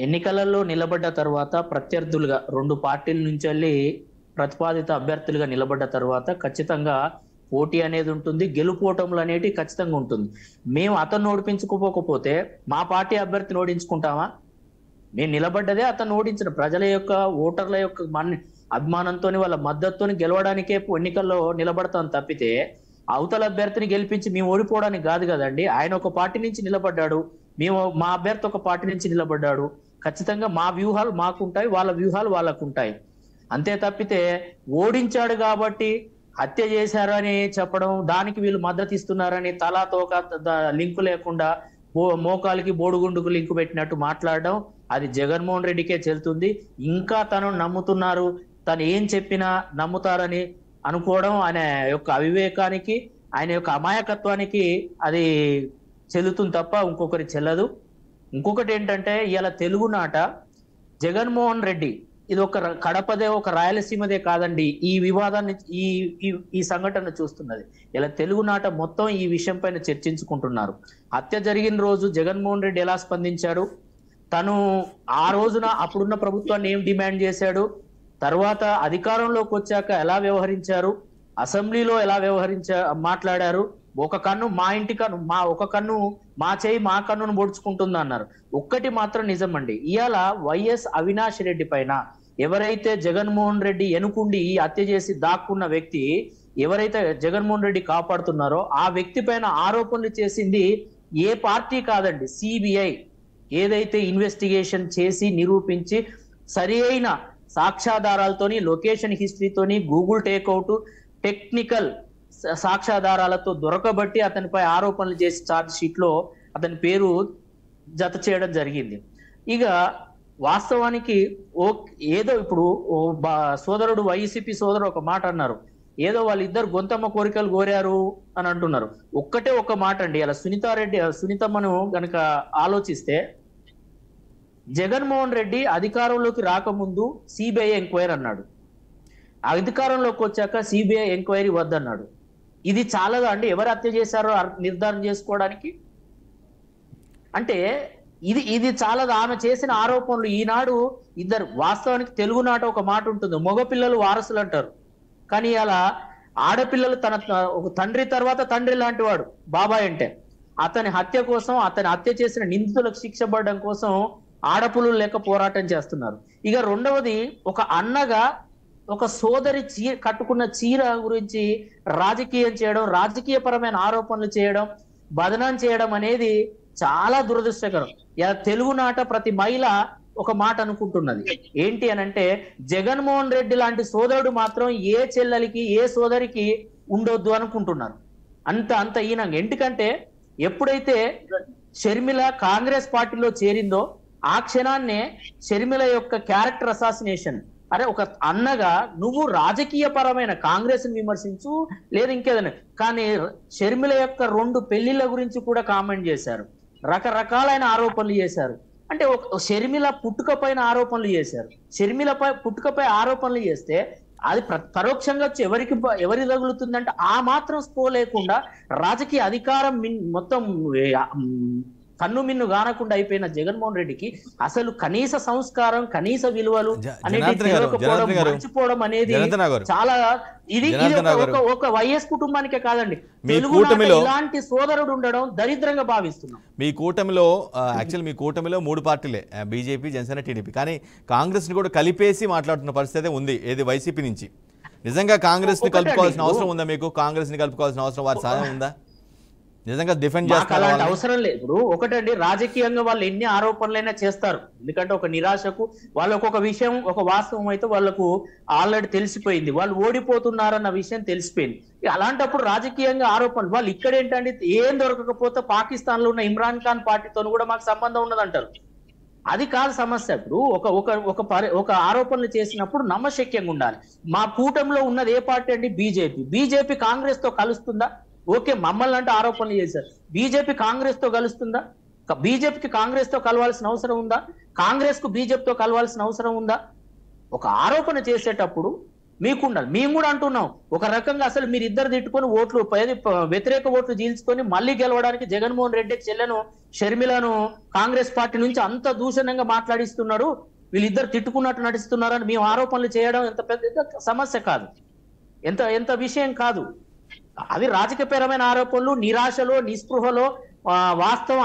ఎన్నికలలో నిలబడ్డ తర్వాత ప్రత్యర్థులుగా 2 పార్టీల నుంచి వెళ్ళి ప్రతిపాదిత అభ్యర్థులుగా నిలబడ్డ తర్వాత ఖచ్చితంగా పోటీ అనేది ఉంటుంది, గెలుపోవటములు అనేవి ఖచ్చితంగా ఉంటుంది. మేము అతను ఓడిపించుకోకపోతే మా పార్టీ అభ్యర్థిని ఓడించుకుంటామా? మేము నిలబడ్డదే అతను ఓడించిన ప్రజల యొక్క, ఓటర్ల యొక్క అభిమానంతో, వాళ్ళ మద్దతుతో గెలవడానికే ఎన్నికల్లో నిలబడతాం తప్పితే అవతల అభ్యర్థిని గెలిపించి మేము ఓడిపోవడానికి కాదు కదండి. ఆయన ఒక పార్టీ నుంచి నిలబడ్డాడు, మా అభ్యర్థి ఒక పార్టీ నుంచి నిలబడ్డాడు. ఖచ్చితంగా మా వ్యూహాలు మాకుంటాయి, వాళ్ళ వ్యూహాలు వాళ్ళకుంటాయి. అంతే తప్పితే ఓడించాడు కాబట్టి హత్య చేశారని చెప్పడం, దానికి వీళ్ళు మద్దతు ఇస్తున్నారని తలాతో లింకు లేకుండా మోకాలికి బోడుగుండుకు లింకు పెట్టినట్టు మాట్లాడడం అది జగన్మోహన్ రెడ్డికే చెల్లుతుంది. ఇంకా తను నమ్ముతున్నారు, తను ఏం చెప్పినా నమ్ముతారని అనుకోవడం ఆయన యొక్క అవివేకానికి, ఆయన యొక్క అమాయకత్వానికి అది చెల్లుతుంది తప్ప ఇంకొకరి చెల్లదు. ఇంకొకటి ఏంటంటే, ఇలా తెలుగునాట జగన్మోహన్ రెడ్డి, ఇది ఒక కడపదే ఒక రాయలసీమదే కాదండి, ఈ వివాదాన్ని ఈ సంఘటన చూస్తున్నది. ఇలా తెలుగునాట మొత్తం ఈ విషయం పైన చర్చించుకుంటున్నారు. హత్య జరిగిన రోజు జగన్మోహన్ రెడ్డి ఎలా స్పందించాడు, తను ఆ రోజున అప్పుడున్న ప్రభుత్వాన్ని ఏం డిమాండ్ చేశాడు, తర్వాత అధికారంలోకి వచ్చాక ఎలా వ్యవహరించారు, అసెంబ్లీలో ఎలా మాట్లాడారు, ఒక కన్ను మా ఇంటి కన్ను, ఒక కన్ను మా చేయి మా కన్నును పొడుచుకుంటుంది అన్నారు. ఒక్కటి మాత్రం నిజమండి, ఇవాళ వైఎస్ అవినాష్ రెడ్డి పైన ఎవరైతే జగన్మోహన్ రెడ్డి ఎనుకుండి ఈ హత్య చేసి దాక్కున్న వ్యక్తి, ఎవరైతే జగన్మోహన్ రెడ్డి కాపాడుతున్నారో ఆ వ్యక్తి పైన ఆరోపణలు చేసింది ఏ పార్టీ కాదండి, సిబిఐ. ఏదైతే ఇన్వెస్టిగేషన్ చేసి నిరూపించి సరి అయిన సాక్ష్యాధారాలతోని, లొకేషన్ హిస్టరీతోని, గూగుల్ టేక్అవుట్, టెక్నికల్ సాక్ష్యాధారాలతో దొరకబట్టి అతనిపై ఆరోపణలు చేసి ఛార్జ్ షీట్ లో అతని పేరు జత చేయడం జరిగింది. ఇక వాస్తవానికి ఏదో ఇప్పుడు సోదరుడు వైసీపీ సోదరుడు ఒక మాట అన్నారు, ఏదో వాళ్ళిద్దరు గొంతమ్మ కోరికలు కోరారు అని అంటున్నారు. ఒక్కటే ఒక మాట అండి, అలా సునీతమ్మను గనక ఆలోచిస్తే, జగన్మోహన్ రెడ్డి అధికారంలోకి రాకముందు సిబిఐ ఎంక్వైరీ అన్నాడు, అధికారంలోకి వచ్చాక సిబిఐ ఎంక్వైరీ వద్దన్నాడు. ఇది చాలదా అండి ఎవరు హత్య చేశారో నిర్ధారణ చేసుకోవడానికి? అంటే ఇది చాలదా? ఆమె చేసిన ఆరోపణలు ఈనాడు ఇద్దరు, వాస్తవానికి తెలుగు నాట ఒక మాట ఉంటుంది, మగపిల్లలు వారసులు అంటారు, కానీ అలా ఆడపిల్లలు ఒక తండ్రి తర్వాత తండ్రి లాంటి వాడు బాబాయ్ అంటే, అతని హత్య కోసం, అతని హత్య చేసిన నిందితులకు శిక్ష పడడం కోసం ఆడపులు లెక్క పోరాటం చేస్తున్నారు. ఇక రెండవది, ఒక అన్నగా ఒక సోదరి కట్టుకున్న చీర గురించి రాజకీయం చేయడం, రాజకీయపరమైన ఆరోపణలు చేయడం, బదనాం చేయడం అనేది చాలా దురదృష్టకరం. తెలుగు నాట ప్రతి మహిళ ఒక మాట అనుకుంటున్నది ఏంటి అనంటే, జగన్మోహన్ రెడ్డి లాంటి సోదరుడు మాత్రం ఏ చెల్లెలికి ఏ సోదరికి ఉండొద్దు అనుకుంటున్నారు. అంత ఈనంగా. ఎందుకంటే ఎప్పుడైతే షర్మిల కాంగ్రెస్ పార్టీలో చేరిందో ఆ క్షణాన్నే షర్మిల యొక్క క్యారెక్టర్ అసాసినేషన్, అరే ఒక అన్నగా నువ్వు రాజకీయ పరమైన కాంగ్రెస్ ని విమర్శించు లేదా ఇంకేదైనా, కానీ షర్మిల యొక్క 2 పెళ్లిళ్ళ గురించి కూడా కామెంట్ చేశారు, రకరకాలైన ఆరోపణలు చేశారు. అంటే ఒక షర్మిల పుట్టుక పైన ఆరోపణలు చేశారు. షర్మిలపై పుట్టుకపై ఆరోపణలు చేస్తే అది పరోక్షంగా వచ్చి ఎవరి తగులుతుందంటే ఆ మాత్రం స్పో లేకుండా రాజకీయ అధికారం మొత్తం కన్ను మిన్ను గానకుండా అయిపోయిన జగన్మోహన్ రెడ్డికి అసలు కనీస సంస్కారం, కనీస విలువలు అనేది మర్చిపోవడం అనేది చాలా ఇది ఒక వైఎస్ కుటుంబానికే కాదండి, ఇలాంటి సోదరుడు ఉండడం దరిద్రంగా భావిస్తున్నాం. మీ కూటమిలో యాక్చువల్ మీ కూటమిలో 3 పార్టీలే, బీజేపీ, జనసేన, టీడీపీ, కానీ కాంగ్రెస్ ని కూడా కలిపేసి మాట్లాడుతున్న పరిస్థితి ఉంది ఏది వైసీపీ నుంచి. నిజంగా కాంగ్రెస్ ని కలుపుకోవాల్సిన అవసరం ఉందా? మీకు కాంగ్రెస్ ని కలుపుకోవాల్సిన అవసరం వారి సాయం ఉందా? నిజంగా డిఫెండ్ చేస్తారు? అవసరం లేదు. ఇప్పుడు ఒకటండి, రాజకీయంగా వాళ్ళు ఎన్ని ఆరోపణలైనా చేస్తారు, ఎందుకంటే ఒక నిరాశకు వాళ్ళకు ఒక విషయం, ఒక వాస్తవం అయితే వాళ్ళకు ఆల్రెడీ తెలిసిపోయింది, వాళ్ళు ఓడిపోతున్నారన్న విషయం తెలిసిపోయింది. అలాంటప్పుడు రాజకీయంగా ఆరోపణలు, వాళ్ళు ఇక్కడ ఏంటంటే ఏం దొరకకపోతే పాకిస్తాన్ లో ఉన్న ఇమ్రాన్ ఖాన్ పార్టీతో కూడా మాకు సంబంధం ఉన్నదంటారు. అది కాదు సమస్య. ఇప్పుడు ఒక ఆరోపణలు చేసినప్పుడు నమ్మశక్యంగా ఉండాలి. మా కూటమిలో ఉన్నది ఏ పార్టీ అండి? బీజేపీ కాంగ్రెస్ తో కలుస్తుందా? ఓకే, మమ్మల్ని అంటే ఆరోపణలు చేశారు, బీజేపీ కాంగ్రెస్ తో కలుస్తుందా? బీజేపీకి కాంగ్రెస్ తో కలవాల్సిన అవసరం ఉందా? కాంగ్రెస్ కు బీజేపీతో కలవాల్సిన అవసరం ఉందా? ఒక ఆరోపణ చేసేటప్పుడు మీకుండాలి. మేము కూడా అంటున్నాం, ఒక రకంగా అసలు మీరు ఇద్దరు తిట్టుకొని ఓట్లు వ్యతిరేక ఓట్లు చీల్చుకొని మళ్ళీ గెలవడానికి జగన్మోహన్ రెడ్డి చెల్లెను షర్మిలను కాంగ్రెస్ పార్టీ నుంచి అంత దూషణంగా మాట్లాడిస్తున్నాడు, వీళ్ళిద్దరు తిట్టుకున్నట్టు నడుస్తున్నారని మేము ఆరోపణలు చేయడం ఎంత పెద్ద సమస్య కాదు, ఎంత విషయం కాదు. అది రాజకీయపరమైన ఆరోపణలు, నిరాశలో, నిస్పృహలో వాస్తవం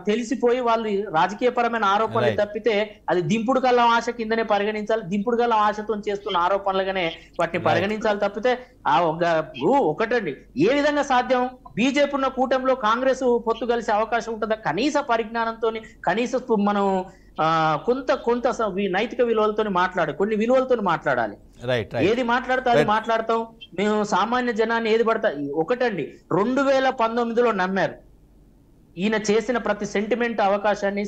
తెలిసిపోయి వాళ్ళు రాజకీయపరమైన ఆరోపణలు తప్పితే అది దింపుడు కల్లం ఆశ కిందనే పరిగణించాలి, దింపుడు కల్లం ఆశతో చేస్తున్న ఆరోపణలుగానే వాటిని పరిగణించాలి తప్పితే ఒకటండి, ఏ విధంగా సాధ్యం? బీజేపీ ఉన్న కూటమిలో కాంగ్రెస్ పొత్తు కలిసే అవకాశం ఉంటుందా? కనీస పరిజ్ఞానంతో, కనీస మనం కొంత నైతిక విలువలతో కొన్ని విలువలతో మాట్లాడాలి. ఏది మాట్లాడతా అది మాట్లాడతాం. మేము సామాన్య జనాన్ని ఏది పడతా ఒకటండి, 2019లో నమ్మారు. ఈయన చేసిన ప్రతి అవకాశాన్ని,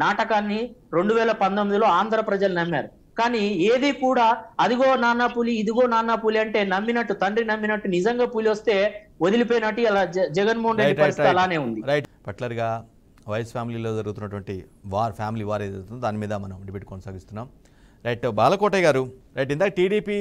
నాటకాన్ని 2019లో ఆంధ్ర ప్రజలు నమ్మారు. కానీ ఏది కూడా అదిగో నాన్న పులి, ఇదిగో నాన్న పులి అంటే నమ్మినట్టు, తండ్రి నమ్మినట్టు నిజంగా పులి వస్తే వదిలిపోయినట్టు అలా జగన్మోహన్ రెడ్డి పరిస్థితి అలానే ఉంది. పట్లర్గా వైఎస్ ఫ్యామిలీలో జరుగుతున్నటువంటి ఫ్యామిలీ వార్ ఏదైతుందో దాని మీద మనం డిబేట్ కొనసాగిస్తున్నాం. రైట్, బాలకోటయ్య గారు, రైట్, ఇందాక టీడీపీ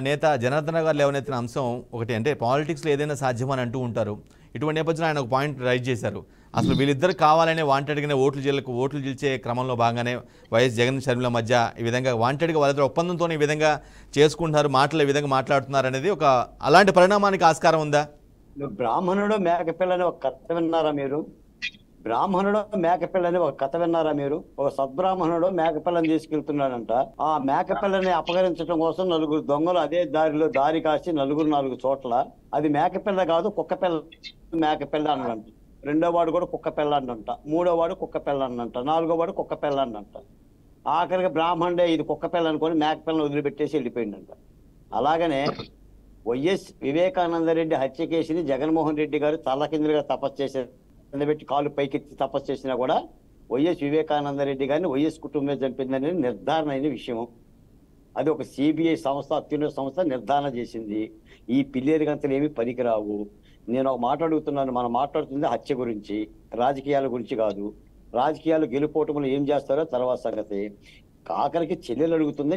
నేత జనార్దన గారు లేవనెత్తిన అంశం ఒకటి, అంటే పాలిటిక్స్లో ఏదైనా సాధ్యమని అంటూ ఉంటారు. ఇటువంటి నేపథ్యంలో ఆయన ఒక పాయింట్ రైజ్ చేశారు, అసలు వీళ్ళిద్దరు కావాలనే వాంటెడ్గానే ఓట్లు గెలిచే క్రమంలో భాగంగానే వైఎస్ జగన్ షర్మిల మధ్య ఈ విధంగా వాంటెడ్గా వాళ్ళిద్దరు ఒప్పందంతో ఈ విధంగా చేసుకుంటున్నారు, మాటలు ఈ విధంగా మాట్లాడుతున్నారు అనేది ఒక అలాంటి పరిణామానికి ఆస్కారం ఉందా? బ్రాహ్మణుడు మేకపిల్లని ఒక కథ విన్నారా మీరు? బ్రాహ్మణుడు మేకపిల్లని ఒక కథ విన్నారా మీరు? ఒక సద్బ్రాహ్మణుడు మేకపిల్లని తీసుకెళ్తున్నాడంట. ఆ మేకపిల్లని అపహరించడం కోసం 4 దొంగలు అదే దారి కాసి 4 చోట్ల, అది మేకపిల్ల కాదు కుక్కపిల్ల, మేకపిల్ల అన్నంట. 2వ వాడు కూడా కుక్క పిల్ల అన్నంట, 3వ వాడు కుక్క పిల్ల అన్నంట, 4వ వాడు కుక్క పిల్ల అన్నంట. ఆఖరికి బ్రాహ్మణుడే ఇది కుక్క పిల్ల అనుకొని మేక పిల్లని వదిలిపెట్టేసి వెళ్ళిపోయిందంట. అలాగనే వైఎస్ వివేకానంద రెడ్డి హత్య కేసుని జగన్మోహన్ రెడ్డి గారు తలకిందులుగా తపస్సు చేసే పెట్టి కాళ్ళు పైకెత్తి తపస్సు చేసినా కూడా వైఎస్ వివేకానంద రెడ్డి గారిని వైఎస్ కుటుంబమే చంపిందనేది నిర్ధారణ అయిన విషయం. అది ఒక సిబిఐ సంస్థ, అత్యున్నత సంస్థ నిర్ధారణ చేసింది. ఈ పిల్లేరు గంతలు ఏమి పనికిరావు. నేను ఒక మాట అడుగుతున్నాను, మనం మాట్లాడుతుంది హత్య గురించి, రాజకీయాల గురించి కాదు. రాజకీయాలు గెలుపోవటంలో ఏం చేస్తారో తర్వాత సంగతి. ఆఖరికి చెల్లెలు అడుగుతుంది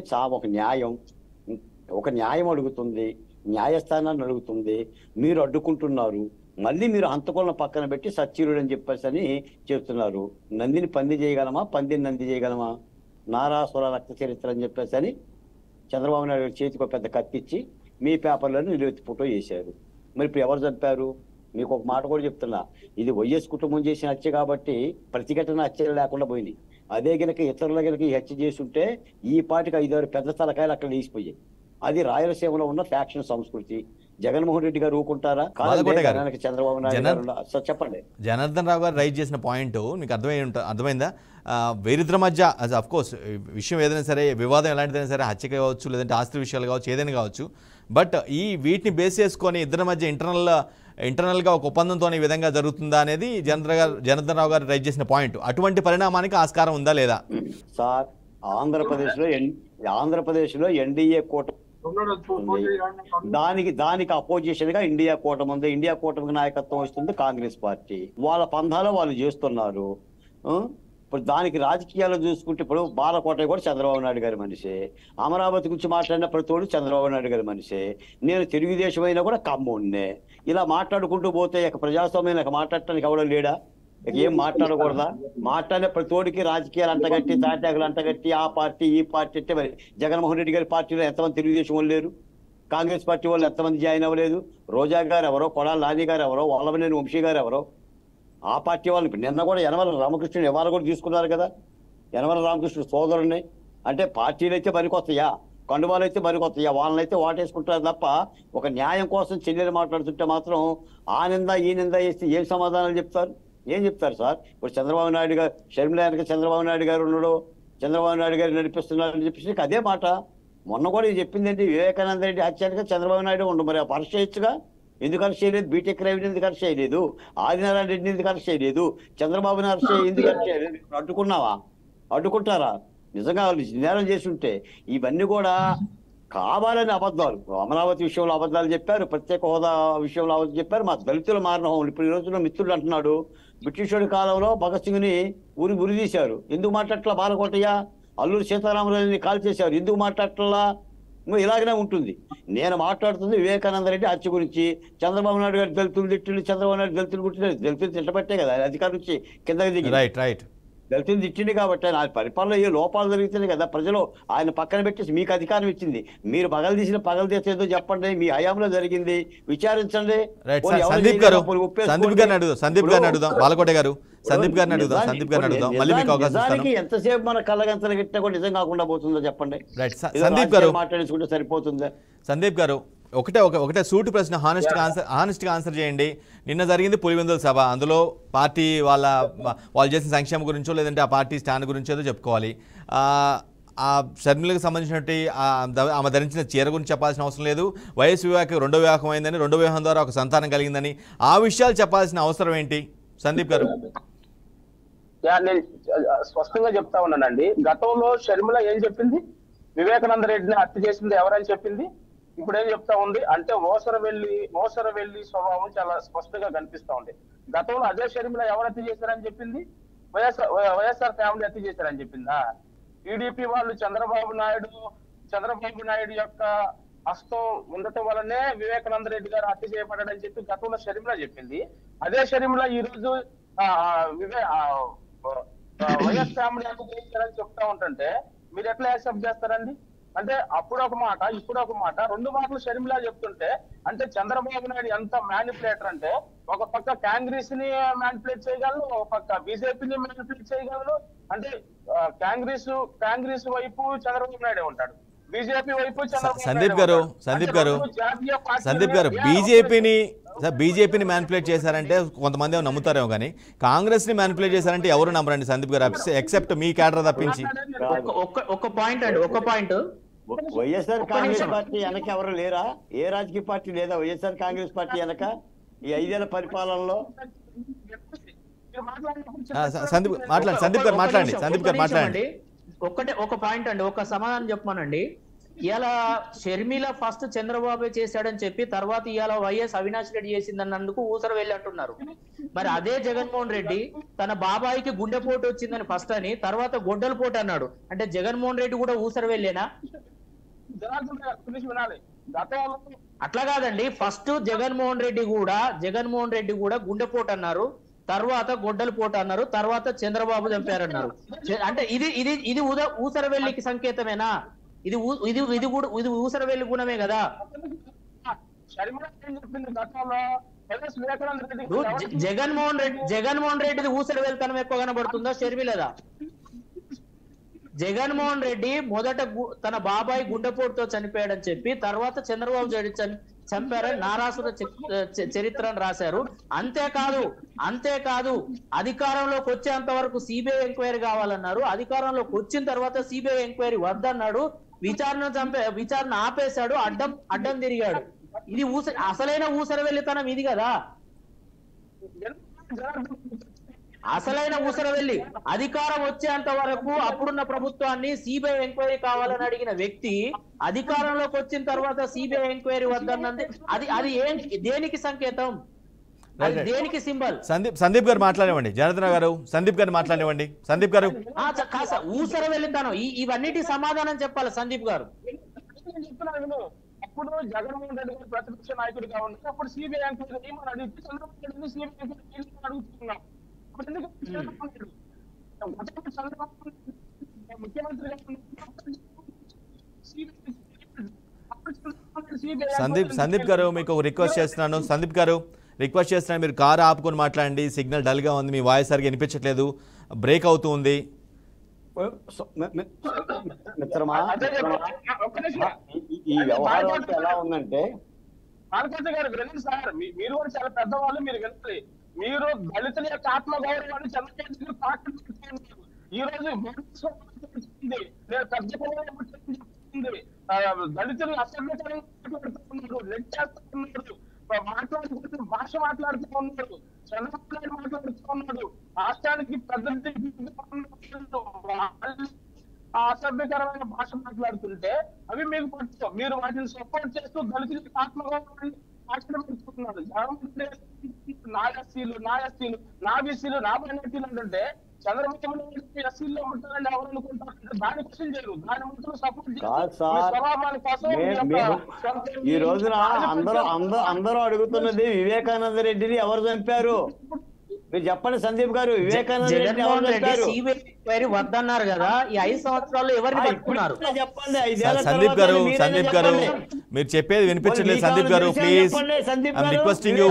ఒక న్యాయం అడుగుతుంది, న్యాయస్థానాన్ని అడుగుతుంది. మీరు అడ్డుకుంటున్నారు, మళ్ళీ మీరు హంతకులను పక్కన పెట్టి సచ్చీరుడు అని చెప్పేసి అని చెప్తున్నారు. నందిని పంది చేయగలమా, పందిని నంది చేయగలమా? నారాసుర రక్త చరిత్ర అని చెప్పేసి అని చంద్రబాబు నాయుడు గారి చేతికి ఒక పెద్ద కత్తిచ్చి మీ పేపర్లను నిలువెత్తి ఫోటో వేశారు. మరి ఇప్పుడు ఎవరు చంపారు? మీకు ఒక మాట కూడా చెప్తున్నా, ఇది వైఎస్ కుటుంబం చేసిన హత్య కాబట్టి ప్రతిఘటన హత్యలు లేకుండా పోయింది. అదే గనక ఇతరుల గనక ఈ హత్య చేస్తుంటే ఈ పాటికి 5-6 పెద్ద తలకాయలు అక్కడ లేచిపోయాయి. అది రాయలసీమలో ఉన్న ఫ్యాక్షన్ సంస్కృతి. జగన్మోహన్ రెడ్డి గారు ఊరుకుంటారా? చంద్రబాబు నాయుడు గారు చెప్పండి. జనార్దన్ రావు గారు రైజ్ చేసిన పాయింట్ మీకు అర్థమైందా? వేరిద్దరి మధ్య అఫ్ కోర్స్ విషయం ఏదైనా సరే, వివాదం ఎలాంటిదైనా సరే, హత్య కావచ్చు, లేదంటే ఆస్తి విషయాలు కావచ్చు, ఏదైనా కావచ్చు, బట్ వీటిని బేస్ చేసుకొని ఇద్దరి మధ్య ఇంటర్నల్గా ఒక ఒప్పందంతో ఈ విధంగా జరుగుతుందా అనేది జనార్దన్ రావు గారు రైజ్ చేసిన పాయింట్. అటువంటి పరిణామానికి ఆస్కారం ఉందా లేదా? సార్, ఆంధ్రప్రదేశ్లో ఎన్డీఏ కూటమి దానికి అపోజిషన్ గా ఇండియా కూటమి ఉంది. ఇండియా కూటమికి నాయకత్వం వస్తుంది కాంగ్రెస్ పార్టీ. వాళ్ళ పంధాలో వాళ్ళు చేస్తున్నారు. ఇప్పుడు దానికి రాజకీయాలు చూసుకుంటే ఇప్పుడు బాలకోట కూడా చంద్రబాబు నాయుడు గారి మనిషే. అమరావతి గురించి మాట్లాడిన ప్రతివాడు చంద్రబాబు నాయుడు గారి మనిషే. నేను తెలుగుదేశం అయినా కూడా కమ్మున్నే. ఇలా మాట్లాడుకుంటూ పోతే ప్రజాస్వామ్యం మాట్లాడటానికి ఎవడో లేడా? ఏం మాట్లాడకూడదా? మాట్లాడే ప్రతివాడికి రాజకీయాలు అంటగట్టి, తాటాకులు అంటగట్టి, ఆ పార్టీ ఈ పార్టీ అంటే మరి జగన్మోహన్ రెడ్డి గారి పార్టీలో ఎంతమంది తెలుగుదేశం వాళ్ళు లేరు? కాంగ్రెస్ పార్టీ వాళ్ళు ఎంతమంది జాయిన్ అవ్వలేదు? రోజా గారు ఎవరో, కొడాల నాని గారు ఎవరో, వల్లభనేని వంశీ గారు ఎవరో, ఆ పార్టీ వాళ్ళు నిన్న కూడా యనమల రామకృష్ణుడు ఇవాళ కూడా తీసుకున్నారు కదా. యనమల రామకృష్ణుడు సోదరుని అంటే పార్టీలు అయితే పనికొస్తాయా, కండువాలు అయితే పనికొస్తాయా? వాళ్ళనైతే వాటేసుకుంటారు తప్ప ఒక న్యాయం కోసం చెల్లెలు మాట్లాడుతుంటే మాత్రం ఆ నింద ఈ నింద వేస్తే ఏం సమాధానాలు చెప్తారు? ఏం చెప్తారు సార్? ఇప్పుడు చంద్రబాబు నాయుడు గారు షర్మిల వెనక చంద్రబాబు నాయుడు గారు ఉన్నాడు, చంద్రబాబు నాయుడు గారు నడిపిస్తున్నారు అని చెప్పేసి అదే మాట. మొన్న కూడా ఇది చెప్పిందండి, వివేకానంద రెడ్డి హత్యానికి చంద్రబాబు నాయుడు ఉండు. మరి అరెస్ట్ చేయొచ్చుగా, ఎందుకు అరెస్ట్ చేయలేదు? బీటెక్ రవిని ఎందుకు అరెస్ట్ చేయలేదు? ఆదినారాయణ రెడ్డిని ఎందుకు అరెస్ట్ చేయలేదు? చంద్రబాబుని అరెస్ట్ ఎందుకు అరెస్ట్ చేయలేదు? అడ్డుకున్నావా? అడ్డుకుంటారా? నిజంగా నేరం చేసి ఉంటే. ఇవన్నీ కూడా కావాలని అబద్ధాలు. అమరావతి విషయంలో అబద్ధాలు చెప్పారు, ప్రత్యేక హోదా విషయంలో అబద్ధాలు చెప్పారు. మా దళితుల మారణం ఇప్పుడు ఈ రోజున మిత్రుడు అంటున్నాడు, బ్రిటిషోడి కాలంలో భగత్ సింగ్ ని ఉరి తీశారు, ఎందుకు మాట్లాడట్లా? బాలకోటయ్య అల్లూరి సీతారామరాజుని కాల్ చేశారు, ఎందుకు మాట్లాడట్లా? ఇలాగనే ఉంటుంది. నేను మాట్లాడుతుంది వివేకానంద రెడ్డి హత్య గురించి. చంద్రబాబు నాయుడు గారు దళితులు తిట్టిండు, చంద్రబాబు నాయుడు దళితులు కుట్టిన దళితులు తిట్టబట్టే కదా అధికారం నుంచి కిందకి దిగి దళితులు తిట్టింది కాబట్టి ఆయన పరిపాలన ఏ లోపాలు జరుగుతుంది కదా. ప్రజలు ఆయన పక్కన పెట్టేసి మీకు అధికారం ఇచ్చింది. మీరు పగలు తీసిన పగలు తీసేదో చెప్పండి, మీ హయాంలో జరిగింది విచారించండి. సందీప్ గారిని అడుగుదాం, బాలకోట గారు సందీప్ గారిని అడుగుదాం, మళ్ళీ మీకు అవకాశం. ఎంతసేపు మన కళ్ళగంతలు గిట్టినా కూడా నిజం కాకుండా పోతుందో చెప్పండి. సందీప్ గారు మాట్లాడేసుకుంటే సరిపోతుందా? సందీప్ గారు ఒకటే సూటి ప్రశ్న, హానెస్ట్గా ఆన్సర్ చేయండి. నిన్న జరిగింది పులివెందుల సభ. అందులో పార్టీ వాళ్ళు చేసిన సంక్షేమం గురించో లేదంటే ఆ పార్టీ స్టాండ్ గురించో ఏదో చెప్పుకోవాలి. ఆ షర్మిలకు సంబంధించినట్టు ఆమె ధరించిన చీర గురించి చెప్పాల్సిన అవసరం లేదు. వైఎస్ వివేక రెండో వివాహం అయిందని, రెండో వివాహం ద్వారా ఒక సంతానం కలిగిందని, ఆ విషయాలు చెప్పాల్సిన అవసరం ఏంటి సందీప్ గారు? నేను స్పష్టంగా చెప్తా ఉన్నానండి. గతంలో షర్మిల ఏం చెప్పింది? వివేకానంద రెడ్డిని హత్య చేసింది ఎవరని చెప్పింది. ఇప్పుడు ఏం చెప్తా ఉంది అంటే మోసర వెళ్ళి స్వభావం చాలా స్పష్టంగా కనిపిస్తా ఉంది. గతంలో అదే షర్మిల ఎవరు హత్య చేశారని చెప్పింది? వైఎస్ఆర్ ఫ్యామిలీ హత్య చేశారని చెప్పిందా? టీడీపీ వాళ్ళు చంద్రబాబు నాయుడు యొక్క హస్తం ఉండటం వల్లనే వివేకానంద రెడ్డి గారు హత్య చేయబడ్డాడని చెప్పి గతంలో షర్మిల చెప్పింది. అదే షర్మిల ఈ రోజు వైఎస్ ఫ్యామిలీ హత్య చేశారని చెప్తా ఉంటుంటే మీరు ఎట్లా యాక్సెప్ట్ చేస్తారండి? అంటే అప్పుడు ఒక మాట, ఇప్పుడు ఒక మాట, రెండు మాటలు షర్మిల చెప్తుంటే అంటే చంద్రబాబు నాయుడు ఎంత మ్యానిపులేటర్ అంటే ఒక పక్క కాంగ్రెస్ ని మ్యానిపులేట్ చేయగలరు, ఒక పక్క బీజేపీని మ్యానిపులేట్ చేయగలరు. అంటే కాంగ్రెస్ వైపు చంద్రబాబు నాయుడే ఉంటాడు, బీజేపీ వైపు సందీప్ గారు బీజేపీని సార్ బీజేపీని మ్యానిపులేట్ చేశారంటే కొంతమంది ఏమో నమ్ముతారేమో కానీ కాంగ్రెస్ని మ్యానిపులేట్ చేశారంటే ఎవరు నమ్మరండి సందీప్ గారు, ఎక్సెప్ట్ మీ క్యాడర్ తప్పించి. ఒక పాయింట్ అండి, ఒక పాయింట్. వైఎస్ఆర్ కాంగ్రెస్ పార్టీ వెనక ఎవరు లేరా? ఏ రాజకీయ పార్టీ లేదా వైఎస్ఆర్ కాంగ్రెస్ పార్టీ వెనక ఈ 5 ఏళ్ల పరిపాలనలో? సందీప్ మాట్లాడండి, సందీప్ గారు మాట్లాడండి, సందీప్ గారు మాట్లాడండి. ఒక పాయింట్ అండి, ఒక సమాధానం చెప్పమానండి. ఇలా షర్మిల ఫస్ట్ చంద్రబాబు చేశాడని చెప్పి తర్వాత ఇవాళ వైఎస్ అవినాష్ రెడ్డి చేసిందన్నందుకు ఊసర వెళ్ళి అంటున్నారు. మరి అదే జగన్మోహన్ రెడ్డి తన బాబాయికి గుండెపోటు వచ్చిందని ఫస్ట్ అని తర్వాత గొడ్డల పోటు అన్నాడు. అంటే జగన్మోహన్ రెడ్డి కూడా ఊసర వెళ్ళేనా? అట్లా కాదండి, ఫస్ట్ జగన్మోహన్ రెడ్డి కూడా గుండెపోటు అన్నారు, తర్వాత గొడ్డల పోటు అన్నారు, తర్వాత చంద్రబాబు చంపారన్నారు. అంటే ఇది ఊసరవెల్లికి సంకేతమేనా? ఇది ఊసరవెల్లి గుణమే కదా. జగన్మోహన్ రెడ్డిది ఊసరవెల్లితనం ఎక్కువ కనబడుతుందా షర్మిలదా? జగన్మోహన్ రెడ్డి మొదట తన బాబాయ్ గుండెపోటుతో చనిపోయాడని చెప్పి తర్వాత చంద్రబాబు చంపారని నారాసుర చరిత్రను రాశారు. అంతేకాదు అధికారంలోకి వచ్చేంత వరకు సిబిఐ ఎంక్వైరీ కావాలన్నారు, అధికారంలోకి వచ్చిన తర్వాత సిబిఐ ఎంక్వైరీ వద్దన్నాడు, విచారణ ఆపేశాడు, అడ్డం తిరిగాడు. ఇది అసలైన ఊసరవెల్లితనం ఇది కదా. అసలైన ఊసరవెల్లి అధికారం వచ్చేంత వరకు అప్పుడున్న ప్రభుత్వాన్ని సిబిఐ ఎంక్వైరీ కావాలని అడిగిన వ్యక్తి అధికారంలోకి వచ్చిన తర్వాత సిబిఐ ఎంక్వైరీ వద్దన్నది అది దేనికి సంకేతం? దేనికి సింబల్? సందీప్ గారు మాట్లాడేవండి, జనార్దన్ గారు సందీప్ గారు మాట్లాడేవండి. సందీప్ గారు ఊసర వెళ్ళితాను ఇవన్నిటి సమాధానం చెప్పాలి సందీప్ గారు. అప్పుడు జగన్మోహన్ రెడ్డి గారు ప్రతిపక్ష నాయకుడిగా ఉన్నారు, అప్పుడు సిబిఐ ఎంక్వైరీ అడిగితే చంద్రబాబు రెడ్డిని సిబిఐ ఎంక్వైరీ అడుగుతున్నాం. సందీప్ గారు మీకు రిక్వెస్ట్ చేస్తున్నాను, మీరు కారు ఆపుకొని మాట్లాడండి. సిగ్నల్ డల్ గా ఉంది, మీ వాయిస్ సరిగా వినిపించట్లేదు, బ్రేక్ అవుతూ ఉంది. మిత్రమా, ఈ వ్యవహారం ఎలా ఉందంటే సార్ మీరు కూడా చాలా పెద్దవాళ్ళు, మీరు వినాలి. మీరు దళితుల యొక్క ఆత్మగౌరవాన్ని చంద్రబాబు తాకట్టు. ఈ రోజు దళితులు అసభ్యకరంగా మాట్లాడుతూ భాష మాట్లాడుతూ ఉన్నారు, చంద్రబాబు నాయుడు మాట్లాడుతూ ఉన్నాడు, రాష్ట్రానికి పెద్ద అసభ్యకరమైన భాష మాట్లాడుతుంటే అవి మీకు పట్టు. మీరు వాటిని సపోర్ట్ చేస్తూ దళితులకి ఆత్మగౌరవాన్ని ఆశ్రమిస్తున్నారు. నా ఎస్సీలు, నా బీసీలు, నా మైనార్టీలు అంటే చంద్రబాబు నాయుడు ఎస్సీల్లో ఉంటారని ఎవరు అనుకుంటారు? దాని క్వశ్చన్ చేయరు, దాని ముందు సపోర్ట్ చేస్తారు. ఈ రోజున అందరూ అడుగుతున్నది వివేకానంద రెడ్డిని ఎవరు చంపారు? మీరు చెప్పండి సందీప్ గారు, వివేకానంద రెడ్డి ఎవరు చంపారు? వద్దన్నారు కదా, ఈ 5 సంవత్సరాల్లో ఎవరిని పట్టుకున్నారు? చెప్పండి. సందీప్ గారు మీరు చెప్పేది వినిపించలేదు. సందీప్ గారు ప్లీజ్, ఐఎమ్ రిక్వెస్టింగ్ యూ,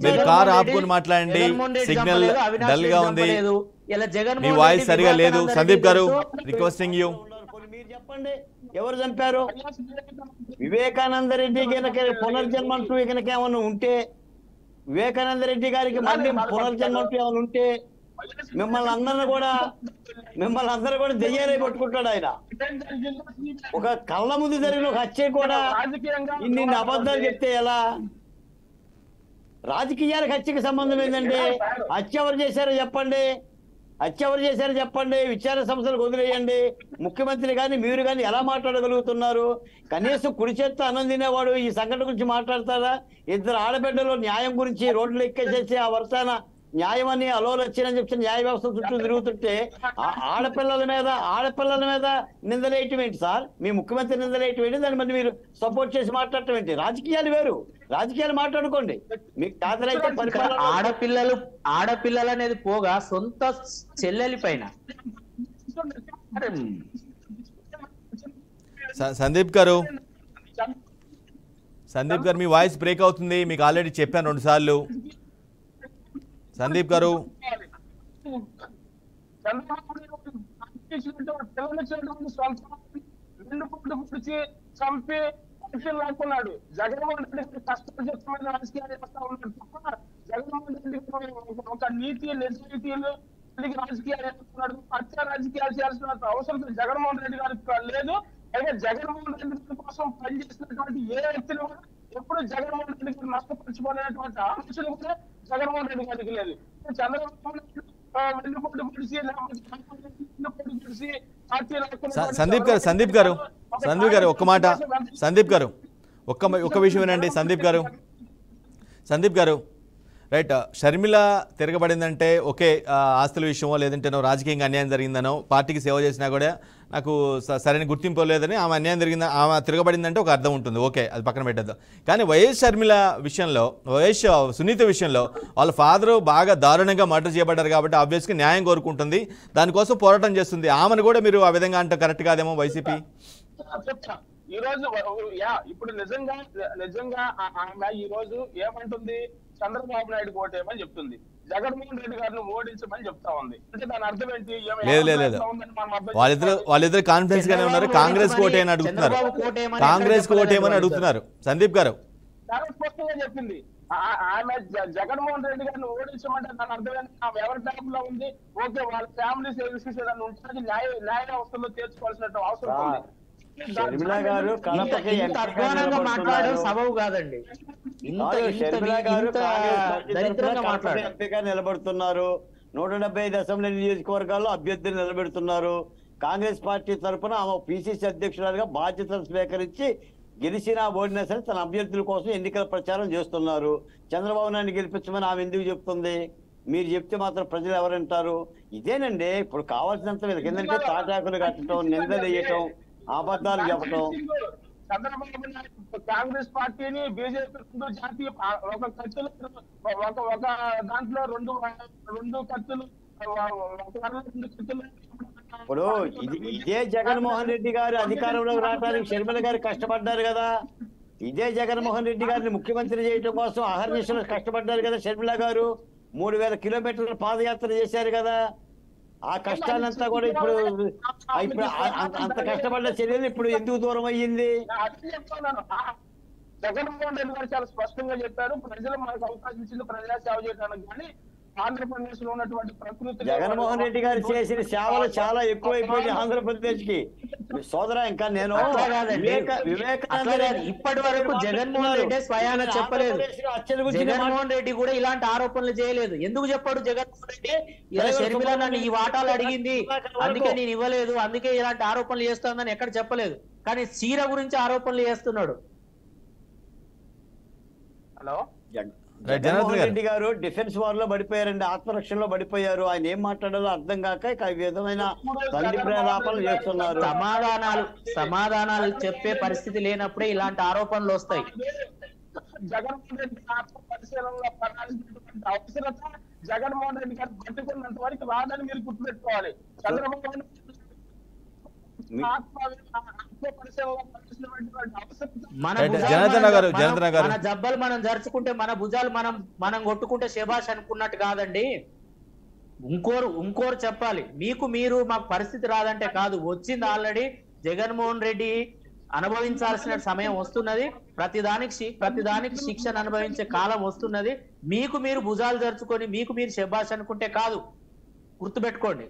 మీరు కార్ ఆపుకొని మాట్లాడండి. సిగ్నల్ డల్ గా ఉంది, మీ వాయిస్ సరిగా లేదు. సందీప్ గారు రిక్వెస్టింగ్ యూ, మీరు చెప్పండి ఎవరు చంపారు? వివేకానంద రెడ్డి కనుక పునర్జన్మ అంటూ కనుక ఏమన్నా ఉంటే, వివేకానంద రెడ్డి గారికి మళ్ళీ పునర్జన్మ అంటూ ఏమైనా ఉంటే మిమ్మల్ని అందరూ కూడా దెయ్యాలే పట్టుకుంటాడు ఆయన. ఒక కళ్ళ ముందు జరిగిన ఒక హత్య కూడా ఇన్ని అబద్ధాలు చెప్తే ఎలా? రాజకీయాలకు హత్యకి సంబంధం ఏంటంటే హత్య ఎవరు చేశారో చెప్పండి, విచారణ సంస్థలకు వదిలేయండి. ముఖ్యమంత్రి కానీ మీరు కానీ ఎలా మాట్లాడగలుగుతున్నారు? కనీసం కుడి చేత్తో అన్నం తినేవాడు ఈ సంఘటన గురించి మాట్లాడతారా? 2 ఆడబిడ్డలు న్యాయం గురించి రోడ్లు ఎక్కేసేసి ఆ వర్షాన న్యాయం అని అలోలు వచ్చినని చెప్పి న్యాయ వ్యవస్థ చుట్టూ తిరుగుతుంటే ఆడపిల్లల మీద నిందలేయటం ఏంటి సార్? మీ ముఖ్యమంత్రి నిందలేయటం ఏంటి? దాన్ని మళ్ళీ మీరు సపోర్ట్ చేసి మాట్లాడటం ఏంటి? రాజకీయాలు వేరు, రాజకీయాలు మాట్లాడుకోండి. మీకు కాదరైతే ఆడపిల్లలు అనేది పోగా సొంత చెల్లెలి పైన. సందీప్ గారు మీ వాయిస్ బ్రేక్ అవుతుంది, మీకు ఆల్రెడీ చెప్పాను 2 సార్లు. సందీప్ గారు చంపి పార్టీలు లాక్కున్నాడు. జగన్మోహన్ రెడ్డి గారు కష్టపడిమైన రాజకీయాలు చేస్తా ఉన్నాడు తప్ప జగన్మోహన్ రెడ్డి గారు ఒక నీతి నిజాయితీలు రాజకీయాలు చేస్తున్నాడు. హత్య రాజకీయాలు చేయాల్సిన అవసరం జగన్మోహన్ రెడ్డి గారికి లేదు. అయితే జగన్మోహన్ రెడ్డి గారి కోసం పనిచేసినటువంటి ఏ వ్యక్తిని కూడా ఎప్పుడు జగన్మోహన్ రెడ్డి గారు నష్టపరచుకోలేనటువంటి ఆలోచన కూడా జగన్మోహన్ రెడ్డి గారికి లేదు. చంద్రబాబు నాయుడు వెన్నుపోటు పొడిచి సందీప్ గారు ఒక్క మాట. సందీప్ గారు ఒక్క విషయం వినండి. సందీప్ గారు రైట్, షర్మిల తిరగబడిందంటే ఓకే, ఆస్తుల విషయమో లేదంటే రాజకీయంగా అన్యాయం జరిగిందనో, పార్టీకి సేవ చేసినా కూడా నాకు సరైన గుర్తింపు లేదని ఆమె అన్యాయం జరిగిందా, ఆమె తిరగబడిందంటే ఒక అర్థం ఉంటుంది, ఓకే, అది పక్కన పెట్టేద్దాం. కానీ వైఎస్ షర్మిల విషయంలో, వైఎస్ సునీత విషయంలో వాళ్ళ ఫాదరు బాగా దారుణంగా మర్డర్ చేయబడ్డారు కాబట్టి ఆబ్వియస్గా న్యాయం కోరుకుంటుంది, దానికోసం పోరాటం చేస్తుంది. ఆమెను కూడా మీరు ఆ విధంగా అంటే కరెక్ట్ కాదేమో వైసీపీ? ఈ రోజు ఇప్పుడు నిజంగా ఆమె ఈ రోజు ఏమంటుంది, చంద్రబాబు నాయుడు ఓటేమని చెప్తుంది, జగన్మోహన్ రెడ్డి గారిని ఓడించమని చెప్తా ఉంది. అంటే దాని అర్థం ఏంటి? లేదు, వాళ్ళిద్దరు కాన్ఫిడెన్స్ గానే ఉన్నారు. కాంగ్రెస్ ఓటేమని అడుగుతున్నారు, కాంగ్రెస్ ఓటేమని అడుగుతున్నారు. సందీప్ గారు చాలా స్పష్టంగా చెప్పింది ఆమె జగన్మోహన్ రెడ్డి గారిని ఓడించమంటే దాని అర్థం ఏంటి? ఆమె ఎవరి ట్యాప్ లో ఉంది, ఓకే, వాళ్ళ ఫ్యామిలీ సర్వీసెస్ ఏదైనా ఉంటుంది, న్యాయ వ్యవస్థలో చేర్చుకోవాల్సిన అవసరం ఉంది. షర్మిల గారు కడపకి సబబు కాదండి. షర్మిల గారు ఎంపీగా నిలబడుతున్నారు. 175 అసెంబ్లీ నియోజకవర్గాల్లో అభ్యర్థిని నిలబెడుతున్నారు. కాంగ్రెస్ పార్టీ తరఫున ఆమె పిసిసి అధ్యక్షురాలుగా బాధ్యతలు స్వీకరించి గెలిచినా ఓడినా సరే తన అభ్యర్థుల కోసం ఎన్నికల ప్రచారం చేస్తున్నారు. చంద్రబాబు నాయుడు గెలిపించమని ఆమె ఎందుకు చెప్తుంది? మీరు చెప్తే మాత్రం ప్రజలు ఎవరంటారు? ఇదేనండి ఇప్పుడు కావాల్సినంత వీళ్ళకి ఏంటంటే తాటాకులు కట్టడం, నిందలు వేయటం, అబద్ధాలు చెప్పడం. చంద్రబాబు నాయుడు కాంగ్రెస్ పార్టీని బీజేపీ రెండు జాతీయ ఒక ఖర్చులు ఒక దాంట్లో రెండు ఖర్చులు ఇప్పుడు ఇదే జగన్మోహన్ రెడ్డి గారు అధికారంలోకి రావడానికి షర్మిల గారు కష్టపడ్డారు కదా. ఇదే జగన్మోహన్ రెడ్డి గారిని ముఖ్యమంత్రి చేయడం కోసం అహర్నిశలు కష్టపడ్డారు కదా. షర్మిల గారు 3000 కిలోమీటర్ల పాదయాత్ర చేశారు కదా. ఆ కష్టాలంతా కూడా ఇప్పుడు అంత కష్టపడ్డ చర్యలు ఇప్పుడు ఎందుకు దూరం అయ్యింది? జగన్మోహన్ రెడ్డి గారు చాలా స్పష్టంగా చెప్పారు, ప్రజలు మనకు అవకాశం ఇచ్చింది ప్రజా సేవ చేయడానికి. కానీ ఆంధ్రప్రదేశ్ లో ఉన్నటువంటి ప్రకృతి, జగన్మోహన్ రెడ్డి గారు చేసిన సేవలు చాలా ఎక్కువైపోయింది ఆంధ్రప్రదేశ్ కి. సోదరా, ఇంకా నేను ఇప్పటి వరకు జగన్మోహన్ రెడ్డి స్వయాన చెప్పలేదు. జగన్మోహన్ రెడ్డి కూడా ఇలాంటి ఆరోపణలు చేయలేదు. ఎందుకు చెప్పాడు జగన్మోహన్ రెడ్డి? ఇలా షర్మిల నన్ను ఈ వాటాలు అడిగింది, అందుకే నేను ఇవ్వలేదు, అందుకే ఇలాంటి ఆరోపణలు చేస్తానని ఎక్కడ చెప్పలేదు. కానీ చీర గురించి ఆరోపణలు చేస్తున్నాడు. హలో, జగన్మోహన్ రెడ్డి గారు డిఫెన్స్ వార్ లో పడిపోయారండి, ఆత్మరక్షణలో పడిపోయారు. ఆయన ఏం మాట్లాడాలో అర్థం కాక ఈ విధమైన తండ్రి ప్రేరాపనలు చేస్తున్నారు. సమాధానాలు చెప్పే పరిస్థితి లేనప్పుడే ఇలాంటి ఆరోపణలు వస్తాయి. జగన్మోహన్ రెడ్డి ఆత్మ పరిశీలనలో పడాల్సినటువంటి అవసరత జగన్మోహన్ రెడ్డి గారు పట్టుకున్నంత వరకు రాదని మీరు గుర్తుపెట్టుకోవాలి. చంద్రబాబు మన జబ్బలు మనం జరుచుకుంటే, మన భుజాలు మనం కొట్టుకుంటే శభాష్ అనుకున్నట్టు కాదండి. ఇంకోరు చెప్పాలి. మీరు మాకు పరిస్థితి రాదంటే కాదు, వచ్చింది ఆల్రెడీ. జగన్మోహన్ రెడ్డి అనుభవించాల్సిన సమయం వస్తున్నది, ప్రతిదానికి శిక్షను అనుభవించే కాలం వస్తున్నది. మీరు భుజాలు జరుచుకొని మీరు శభాష్ అనుకుంటే కాదు, గుర్తుపెట్టుకోండి.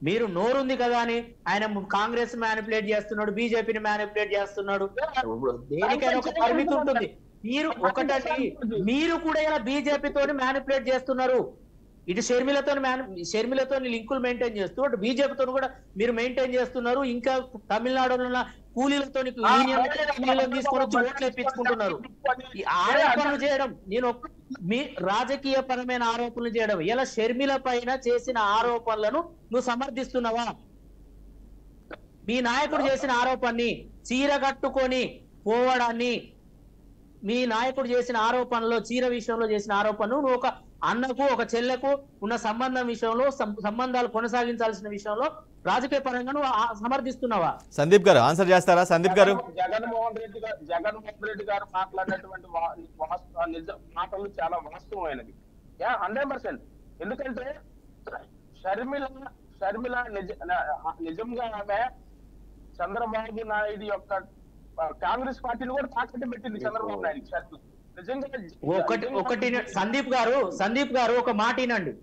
మీరు నోరుంది కదా అని ఆయన కాంగ్రెస్ మ్యానిపులేట్ చేస్తున్నాడు, బీజేపీని మ్యానిపులేట్ చేస్తున్నాడు. దేనికైనా ఒక పరిమితి ఉంటుంది. మీరు కూడా ఇలా బీజేపీతో మ్యానిపులేట్ చేస్తున్నారు. ఇటు షర్మిలతో లింకులు మెయింటైన్ చేస్తూ, అటు బీజేపీతో కూడా మీరు మెయింటైన్ చేస్తున్నారు. ఇంకా తమిళనాడులో ఉన్న కూలీలతో తీసుకొని వచ్చి ఓట్లు ఎప్పించుకుంటున్నారు. ఈ ఆరోపణలు చేయడం, మీ రాజకీయ పరమైన ఆరోపణలు చేయడం, ఇలా షర్మిల పైన చేసిన ఆరోపణలను నువ్వు సమర్థిస్తున్నావా? మీ నాయకుడు చేసిన ఆరోపణని, చీర కట్టుకొని పోవడాన్ని, మీ నాయకుడు చేసిన ఆరోపణలో, చీర విషయంలో చేసిన ఆరోపణను నువ్వు ఒక అన్నకు ఒక చెల్లెకు ఉన్న సంబంధం విషయంలో, సంబంధాలు కొనసాగించాల్సిన విషయంలో రాజకీయ పరంగా నువ్వు సమర్థిస్తున్నావా? సందీప్ గారు ఆన్సర్ చేస్తారా? సందీప్ గారు, జగన్మోహన్ రెడ్డి గారు మాట్లాడినటువంటి మాటలు చాలా వాస్తవమైనది, 100%. ఎందుకంటే షర్మిల నిజంగా ఆమె చంద్రబాబు నాయుడు యొక్క కాంగ్రెస్ పార్టీని కూడా తాకట్టు పెట్టింది చంద్రబాబు నాయుడు. నిజంగా ఒకటి సందీప్ గారు ఒక మాట వినండి.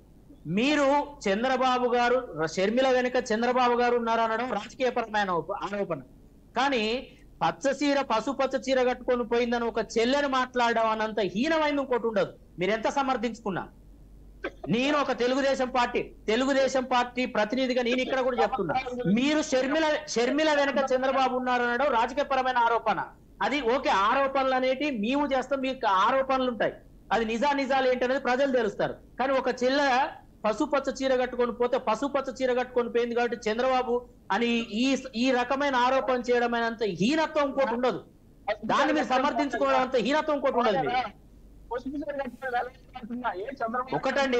మీరు చంద్రబాబు గారు షర్మిల వెనుక చంద్రబాబు గారు ఉన్నారనడం రాజకీయపరమైన ఆరోపణ. కానీ పసుపచ్చ చీర కట్టుకొని పోయిందని ఒక చెల్లెని మాట్లాడడం అన్నంత హీనమైన ఇంకోటి ఉండదు. మీరు ఎంత సమర్థించుకున్నా. నేను ఒక తెలుగుదేశం పార్టీ ప్రతినిధిగా నేను ఇక్కడ కూడా చెప్తున్నా, మీరు షర్మిల వెనుక చంద్రబాబు ఉన్నారనడం రాజకీయపరమైన ఆరోపణ. అది ఓకే, ఆరోపణలు అనేటి మేము చేస్తాం, మీకు ఆరోపణలు ఉంటాయి, అది నిజాలు ఏంటనేది ప్రజలు తెలుస్తారు. కానీ ఒక చెల్ల పసుపచ్చ చీర కట్టుకొని పోతే పసుపచ్చ చీర కట్టుకొని పోయింది కాబట్టి చంద్రబాబు అని ఈ రకమైన ఆరోపణ చేయడమైనంత హీనత్వం ఇంకోటి ఉండదు. దాన్ని మీరు సమర్థించుకోవడం అంత హీనత్వం ఇంకోటి ఉండదు. ఒకటండి,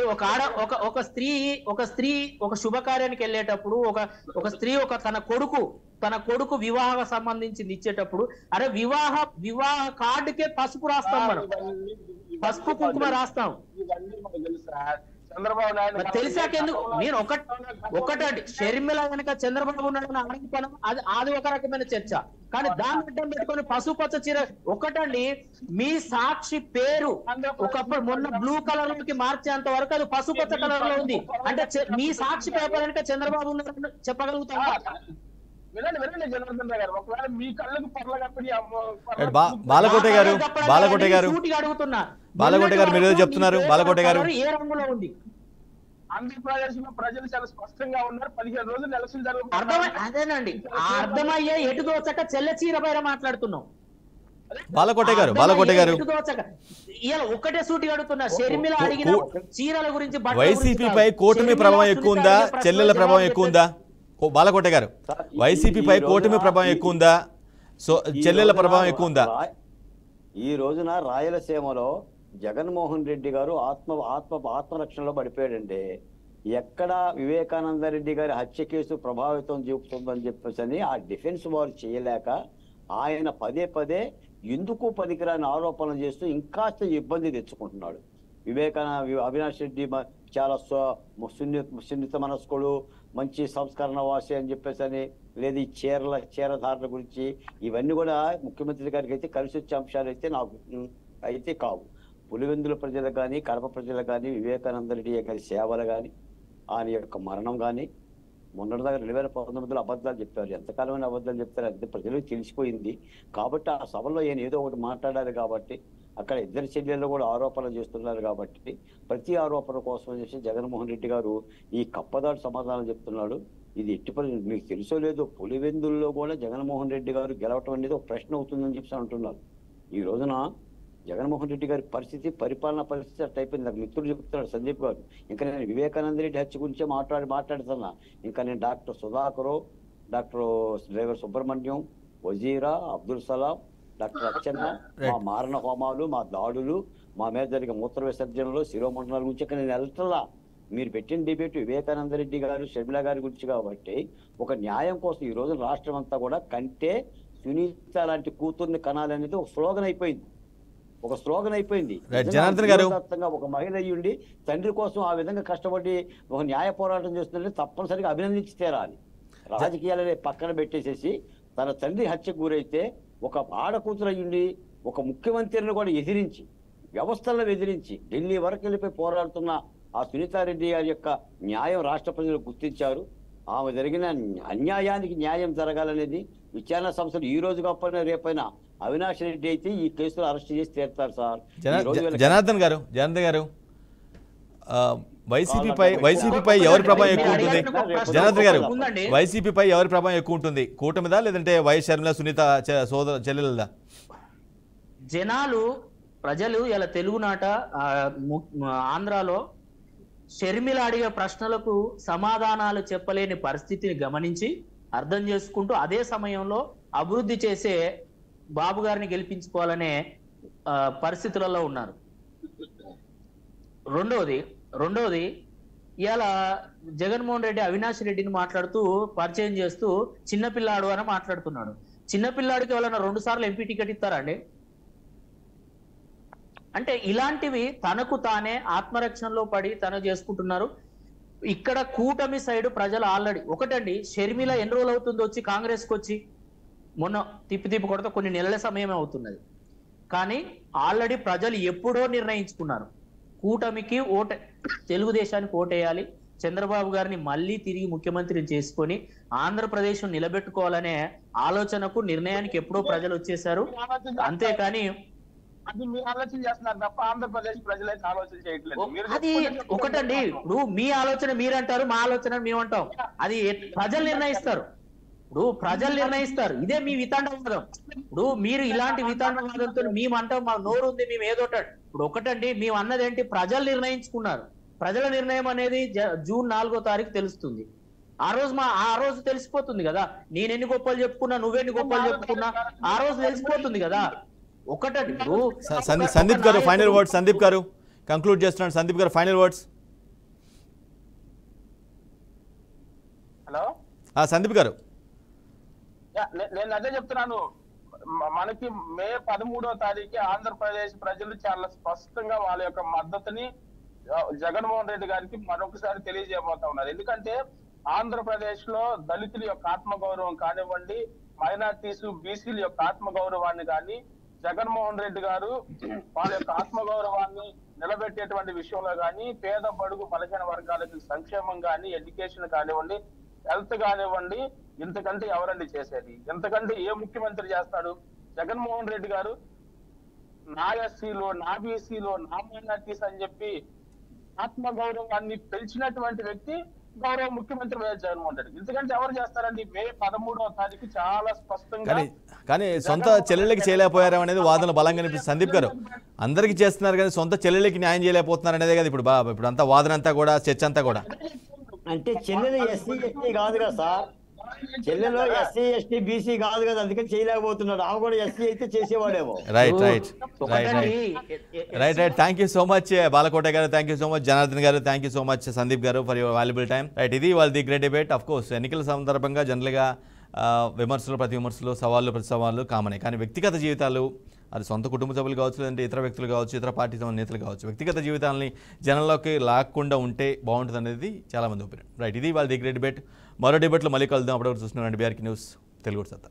ఒక స్త్రీ ఒక శుభకార్యానికి వెళ్ళేటప్పుడు ఒక స్త్రీ తన కొడుకు వివాహ సంబంధించింది ఇచ్చేటప్పుడు, అరే వివాహ కార్డుకే పసుపు రాస్తాం, మనం పసుపు కుంకుమ రాస్తాం. చంద్రబాబు నాయుడు తెలిసాకెందుకు? నేను ఒకటండి, షర్మిల వెనక చంద్రబాబు ఉన్నాడని ఆరోపణ అది ఒక రకమైన చర్చ. కానీ దాన్ని అడ్డం పెట్టుకొని పసుపచ్చ చీర ఒకటండి. మీ సాక్షి పేరు ఒకప్పుడు మొన్న బ్లూ కలర్ లోకి మార్చేంత వరకు అది పసుపచ్చ కలర్ లో ఉంది. అంటే మీ సాక్షి పేపర్ వెనక చంద్రబాబు ఉన్నారని చెప్పగలుగుతాం. వినండి జనార్దన్ గారు, ఒకవేళ మీ కళ్ళకు పర్ల కప్పని బాలకోట గారు అడుగుతున్నా, బాలకోట గారు మీరు ఏదో చెప్తున్నారు. బాలకోట గారు ఏ రంగులో ఉంది? ఆంధ్రప్రదేశ్ లో ప్రజలు చాలా స్పష్టంగా ఉన్నారు. 15 రోజులు ఎలక్షన్ అదేనండి, అర్థమయ్యే ఎటు దోచక చెల్ల చీర పైన మాట్లాడుతున్నాం. బాలకోట గారు ఇలా ఒకటే సూటి అడుగుతున్నా, షర్మిల అడిగిన చీరల గురించి వైసీపీపై కూటమి ప్రభావం ఎక్కువ ఉందా, చెల్లెల ప్రభావం ఎక్కువ ఉందా? బాలకోట గారు, వైసీపీపై కూటమి ప్రభావం ఎక్కువ ఉందా, సో చెల్లెల ప్రభావం ఎక్కువ ఉందా? ఈ రోజున రాయలసీమలో జగన్మోహన్ రెడ్డి గారు ఆత్మరక్షణలో పడిపోయాడండి. ఎక్కడ వివేకానంద రెడ్డి గారి హత్య కేసు ప్రభావితం చూపుతుందని చెప్పేసి ఆ డిఫెన్స్ వారు చేయలేక ఆయన పదే ఎందుకు పనికిరాని ఆరోపణలు చేస్తూ ఇంకాస్త ఇబ్బంది తెచ్చుకుంటున్నాడు. అవినాష్ రెడ్డి చాలా సున్నిత మనస్కుడు, మంచి సంస్కరణ వాసి అని చెప్పేసి అని, లేదు ఈ చీరధారణ గురించి ఇవన్నీ కూడా ముఖ్యమంత్రి గారికి అయితే కలిసి వచ్చే అంశాలు అయితే నాకు అయితే కావు. పులివెందుల ప్రజలకు కానీ, కడప ప్రజలకు కానీ, వివేకానంద రెడ్డి గారి సేవలు కానీ, ఆయన యొక్క మరణం కానీ, మొన్నటిదాకా 2019లో అబద్ధాలు చెప్పారు. ఎంతకాలమైన అబద్ధాలు చెప్తారు అంతే ప్రజలకు తెలిసిపోయింది. కాబట్టి ఆ సభలో ఆయన ఏదో ఒకటి మాట్లాడాలి. కాబట్టి అక్కడ ఇద్దరు చెల్లెళ్ళు కూడా ఆరోపణలు చేస్తున్నారు. కాబట్టి ప్రతి ఆరోపణ కోసం చేసి జగన్మోహన్ రెడ్డి గారు ఈ కప్పదాడు సమాధానం చెప్తున్నాడు. ఇది ఎట్టి పరిస్థితి మీకు తెలుసో లేదో, పులివెందుల్లో కూడా జగన్మోహన్ రెడ్డి గారు గెలవటం అనేది ఒక ప్రశ్న అవుతుందని చెప్పి అంటున్నారు. ఈ రోజున జగన్మోహన్ రెడ్డి గారి పరిపాలనా పరిస్థితి అట్లా అయిపోయింది. నాకు మిత్రుడు చెప్తున్నాడు సందీప్ గారు, ఇంకా నేను వివేకానంద రెడ్డి హత్య గురించే మాట్లాడుతున్నా. ఇంకా నేను doctor Sudhakar, doctor driver Subrahmanyam, వజీరా, అబ్దుల్ సలాం, డాక్టర్ అచ్చన్న, మా మారణ హోమాలు, మా దాడులు, మా మీద జరిగే మూత్ర విసర్జనలు, శిరోమండలాల గురించి ఇక్కడ నేను వెళ్తలా. మీరు పెట్టిన డిబేట్ వివేకానంద రెడ్డి గారు, షర్మిల గారి గురించి. కాబట్టి ఒక న్యాయం కోసం ఈ రోజు రాష్ట్రం అంతా కూడా కంటే సునీత లాంటి కూతుర్ని కనాలనేది ఒక స్లోగన్ అయిపోయింది. ఒక మహిళ అయ్యుండి తండ్రి కోసం ఆ విధంగా కష్టపడి ఒక న్యాయ పోరాటం చేస్తుంటే తప్పనిసరిగా అభినందించి తీరాలి. రాజకీయాలనే పక్కన పెట్టేసేసి తన తండ్రి హత్యకు గురైతే ఒక ఆడకూతురు అయ్యుండి ఒక ముఖ్యమంత్రిని కూడా ఎదిరించి, వ్యవస్థలను ఎదిరించి ఢిల్లీ వరకు వెళ్ళిపోయి పోరాడుతున్న ఆ సునీతారెడ్డి గారి యొక్క న్యాయం రాష్ట్ర ప్రజలు గుర్తించారు. ఆమె జరిగిన అన్యాయానికి న్యాయం జరగాలనేది విచారణ సంస్థలు ఈ రోజు కాకపోయినా రేపైనా అవినాష్ రెడ్డి అయితే ఈ కేసులో అరెస్ట్ చేసి తీరుతారు సార్. జనార్దన్ గారు వైసీపీపై ఎవరి ప్రభావం ఎక్కువ ఉంటుంది? జనార్దన్ గారు, వైసీపీపై ఎవరి ప్రభావం ఎక్కువ ఉంటుంది? కూటమిదా లేదంటే వైఎస్ షర్మిల సునీత చెల్లెలదా? ప్రజలు ఇలా తెలుగునాట ఆంధ్రాలో షర్మిల అడిగే ప్రశ్నలకు సమాధానాలు చెప్పలేని పరిస్థితిని గమనించి అర్థం చేసుకుంటూ అదే సమయంలో అభివృద్ధి చేసే బాబు గారిని గెలిపించుకోవాలనే పరిస్థితులలో ఉన్నారు. రెండవది ఇలా జగన్మోహన్ రెడ్డి అవినాష్ రెడ్డిని మాట్లాడుతూ పరిచయం చేస్తూ చిన్నపిల్లాడు అని మాట్లాడుతున్నాడు. చిన్నపిల్లాడికి ఎవరైనా 2 సార్లు ఎంపీ టికెట్ ఇస్తారా అండి? అంటే ఇలాంటివి తనకు తానే ఆత్మరక్షణలో పడి తను చేసుకుంటున్నారు. ఇక్కడ కూటమి సైడ్ ప్రజలు ఆల్రెడీ ఒకటండి, షర్మిల ఎన్ని రోజులు అవుతుంది వచ్చి కాంగ్రెస్కి వచ్చి? మొన్న తిప్పి కొడితే కొన్ని నెలల సమయమే అవుతున్నది. కానీ ఆల్రెడీ ప్రజలు ఎప్పుడో నిర్ణయించుకున్నారు, కూటమికి తెలుగుదేశానికి ఓటేయాలి, చంద్రబాబు గారిని మళ్ళీ తిరిగి ముఖ్యమంత్రిని చేసుకొని ఆంధ్రప్రదేశ్ నిలబెట్టుకోవాలనే ఆలోచనకు నిర్ణయానికి ఎప్పుడో ప్రజలు వచ్చేసారు. అంతేకాని అది మీరు ఆలోచన చేస్తున్నారు తప్ప ఆంధ్రప్రదేశ్ ప్రజలైతే ఆలోచన చేయట్లేదు. అది ఒకటండి, ఇప్పుడు మీ ఆలోచన మీరంటారు, మా ఆలోచన మేమంటాం. అది ప్రజలు నిర్ణయిస్తారు. ఇప్పుడు ప్రజలు నిర్ణయిస్తారు. ఇదే మీ వితండవాదం. ఇప్పుడు మీరు ఇలాంటి వితండవాదంతో మేమంటాం, మా నోరు ఉంది, మేము ఏదోటాడు. ఇప్పుడు ఒకటండి, మేము అన్నదేంటి, ప్రజలు నిర్ణయించుకున్నారు. ప్రజల నిర్ణయం అనేది జూన్ 4వ తారీఖు తెలుస్తుంది. ఆ రోజు తెలిసిపోతుంది కదా, నేను ఎన్ని గొప్పలు చెప్పుకున్నా, నువ్వెన్ని గొప్పలు చెప్పుకున్నా ఆ రోజు తెలిసిపోతుంది కదా. ఒకటండి, సందీప్ గారు ఫైనల్ వర్డ్స్. సందీప్ గారు కంక్లూడ్ చేస్తున్నాడు. సందీప్ గారు ఫైనల్ వర్డ్స్. హలో సందీప్ గారు, నేను అదే చెప్తున్నాను. మనకి మే 13వ తారీఖు ఆంధ్రప్రదేశ్ ప్రజలు చాలా స్పష్టంగా వాళ్ళ యొక్క మద్దతుని జగన్మోహన్ రెడ్డి గారికి మరొకసారి తెలియజేయబోతా ఉన్నారు. ఎందుకంటే ఆంధ్రప్రదేశ్ లో దళితుల యొక్క ఆత్మగౌరవం కానివ్వండి, మైనార్టీస్ బీసీల యొక్క ఆత్మగౌరవాన్ని కానీ జగన్మోహన్ రెడ్డి గారు వాళ్ళ యొక్క ఆత్మగౌరవాన్ని నిలబెట్టేటువంటి విషయంలో కానీ, పేద బడుగు బలహీన వర్గాలకు సంక్షేమం కానీ, ఎడ్యుకేషన్ కానివ్వండి, హెల్త్ కానివ్వండి, ఇంతకంటే ఎవరండి చేసేది? ఇంతకంటే ఏ ముఖ్యమంత్రి చేస్తాడు? జగన్మోహన్ రెడ్డి గారు నా ఎస్సీలో, నా బీసీలో, నా మైనార్టీస్ అని చెప్పి ఆత్మగౌరవాన్ని పెంచినటువంటి వ్యక్తి గౌరవ ముఖ్యమంత్రి వైఎస్ జగన్మోహన్ రెడ్డి. ఎందుకంటే ఎవరు చేస్తారండి? మే 13వ తారీఖు చాలా స్పష్టంగా. కానీ సొంత చెల్లెళ్ళకి చేయలేకపోయారు అనేది వాదన బలంగా అనిపిస్తుంది. సందీప్ గారు, అందరికీ చేస్తున్నారు కానీ సొంత చెల్లెళ్ళకి న్యాయం చేయలేకపోతున్నారు అనేది కదా ఇప్పుడు అంతా వాదన అంతా కూడా, చర్చ అంతా కూడా. అంటే చెల్లెలు ఎస్సీ ఎస్టీ కాదు కదా సార్, చెల్లెలో ఎస్సీ ఎస్టీ బీసీ కాదు కదా, అందుకని చేయలేకపోతున్నాడు. ఆమె కూడా ఎస్సీ అయితే చేసేవాడేమో. Right. Thank you so much Balakota గారు, thank you so much Janardhan గారు, thank you so much Sandeep గారు for your valuable time. Right, ఇది వాళ్ళ the great debate. Of course ఎన్నికల సందర్భంగా జనరల్గా విమర్శలు, ప్రతి విమర్శలు, సవాళ్ళు, ప్రతి సవాళ్ళు కామనే. కానీ వ్యక్తిగత జీవితాలు, అది సొంత కుటుంబ సభ్యులు కావచ్చు, లేదంటే ఇతర వ్యక్తులు కావచ్చు, ఇతర పార్టీ నేతలు కావచ్చు, వ్యక్తిగత జీవితాలని జనంలోకి లాక్కుండా ఉంటే బాగుంటుంది అనేది చాలామంది ఒపీనియన్. రైట్, ఇది వాళ్ళ ది గ్రేట్ డిబేట్. మరో డిబేట్లో మళ్ళీ కలుద్దాం. అప్పటివరకు చూస్తున్నారండి బీఆర్కే న్యూస్ తెలుగు సత్తా.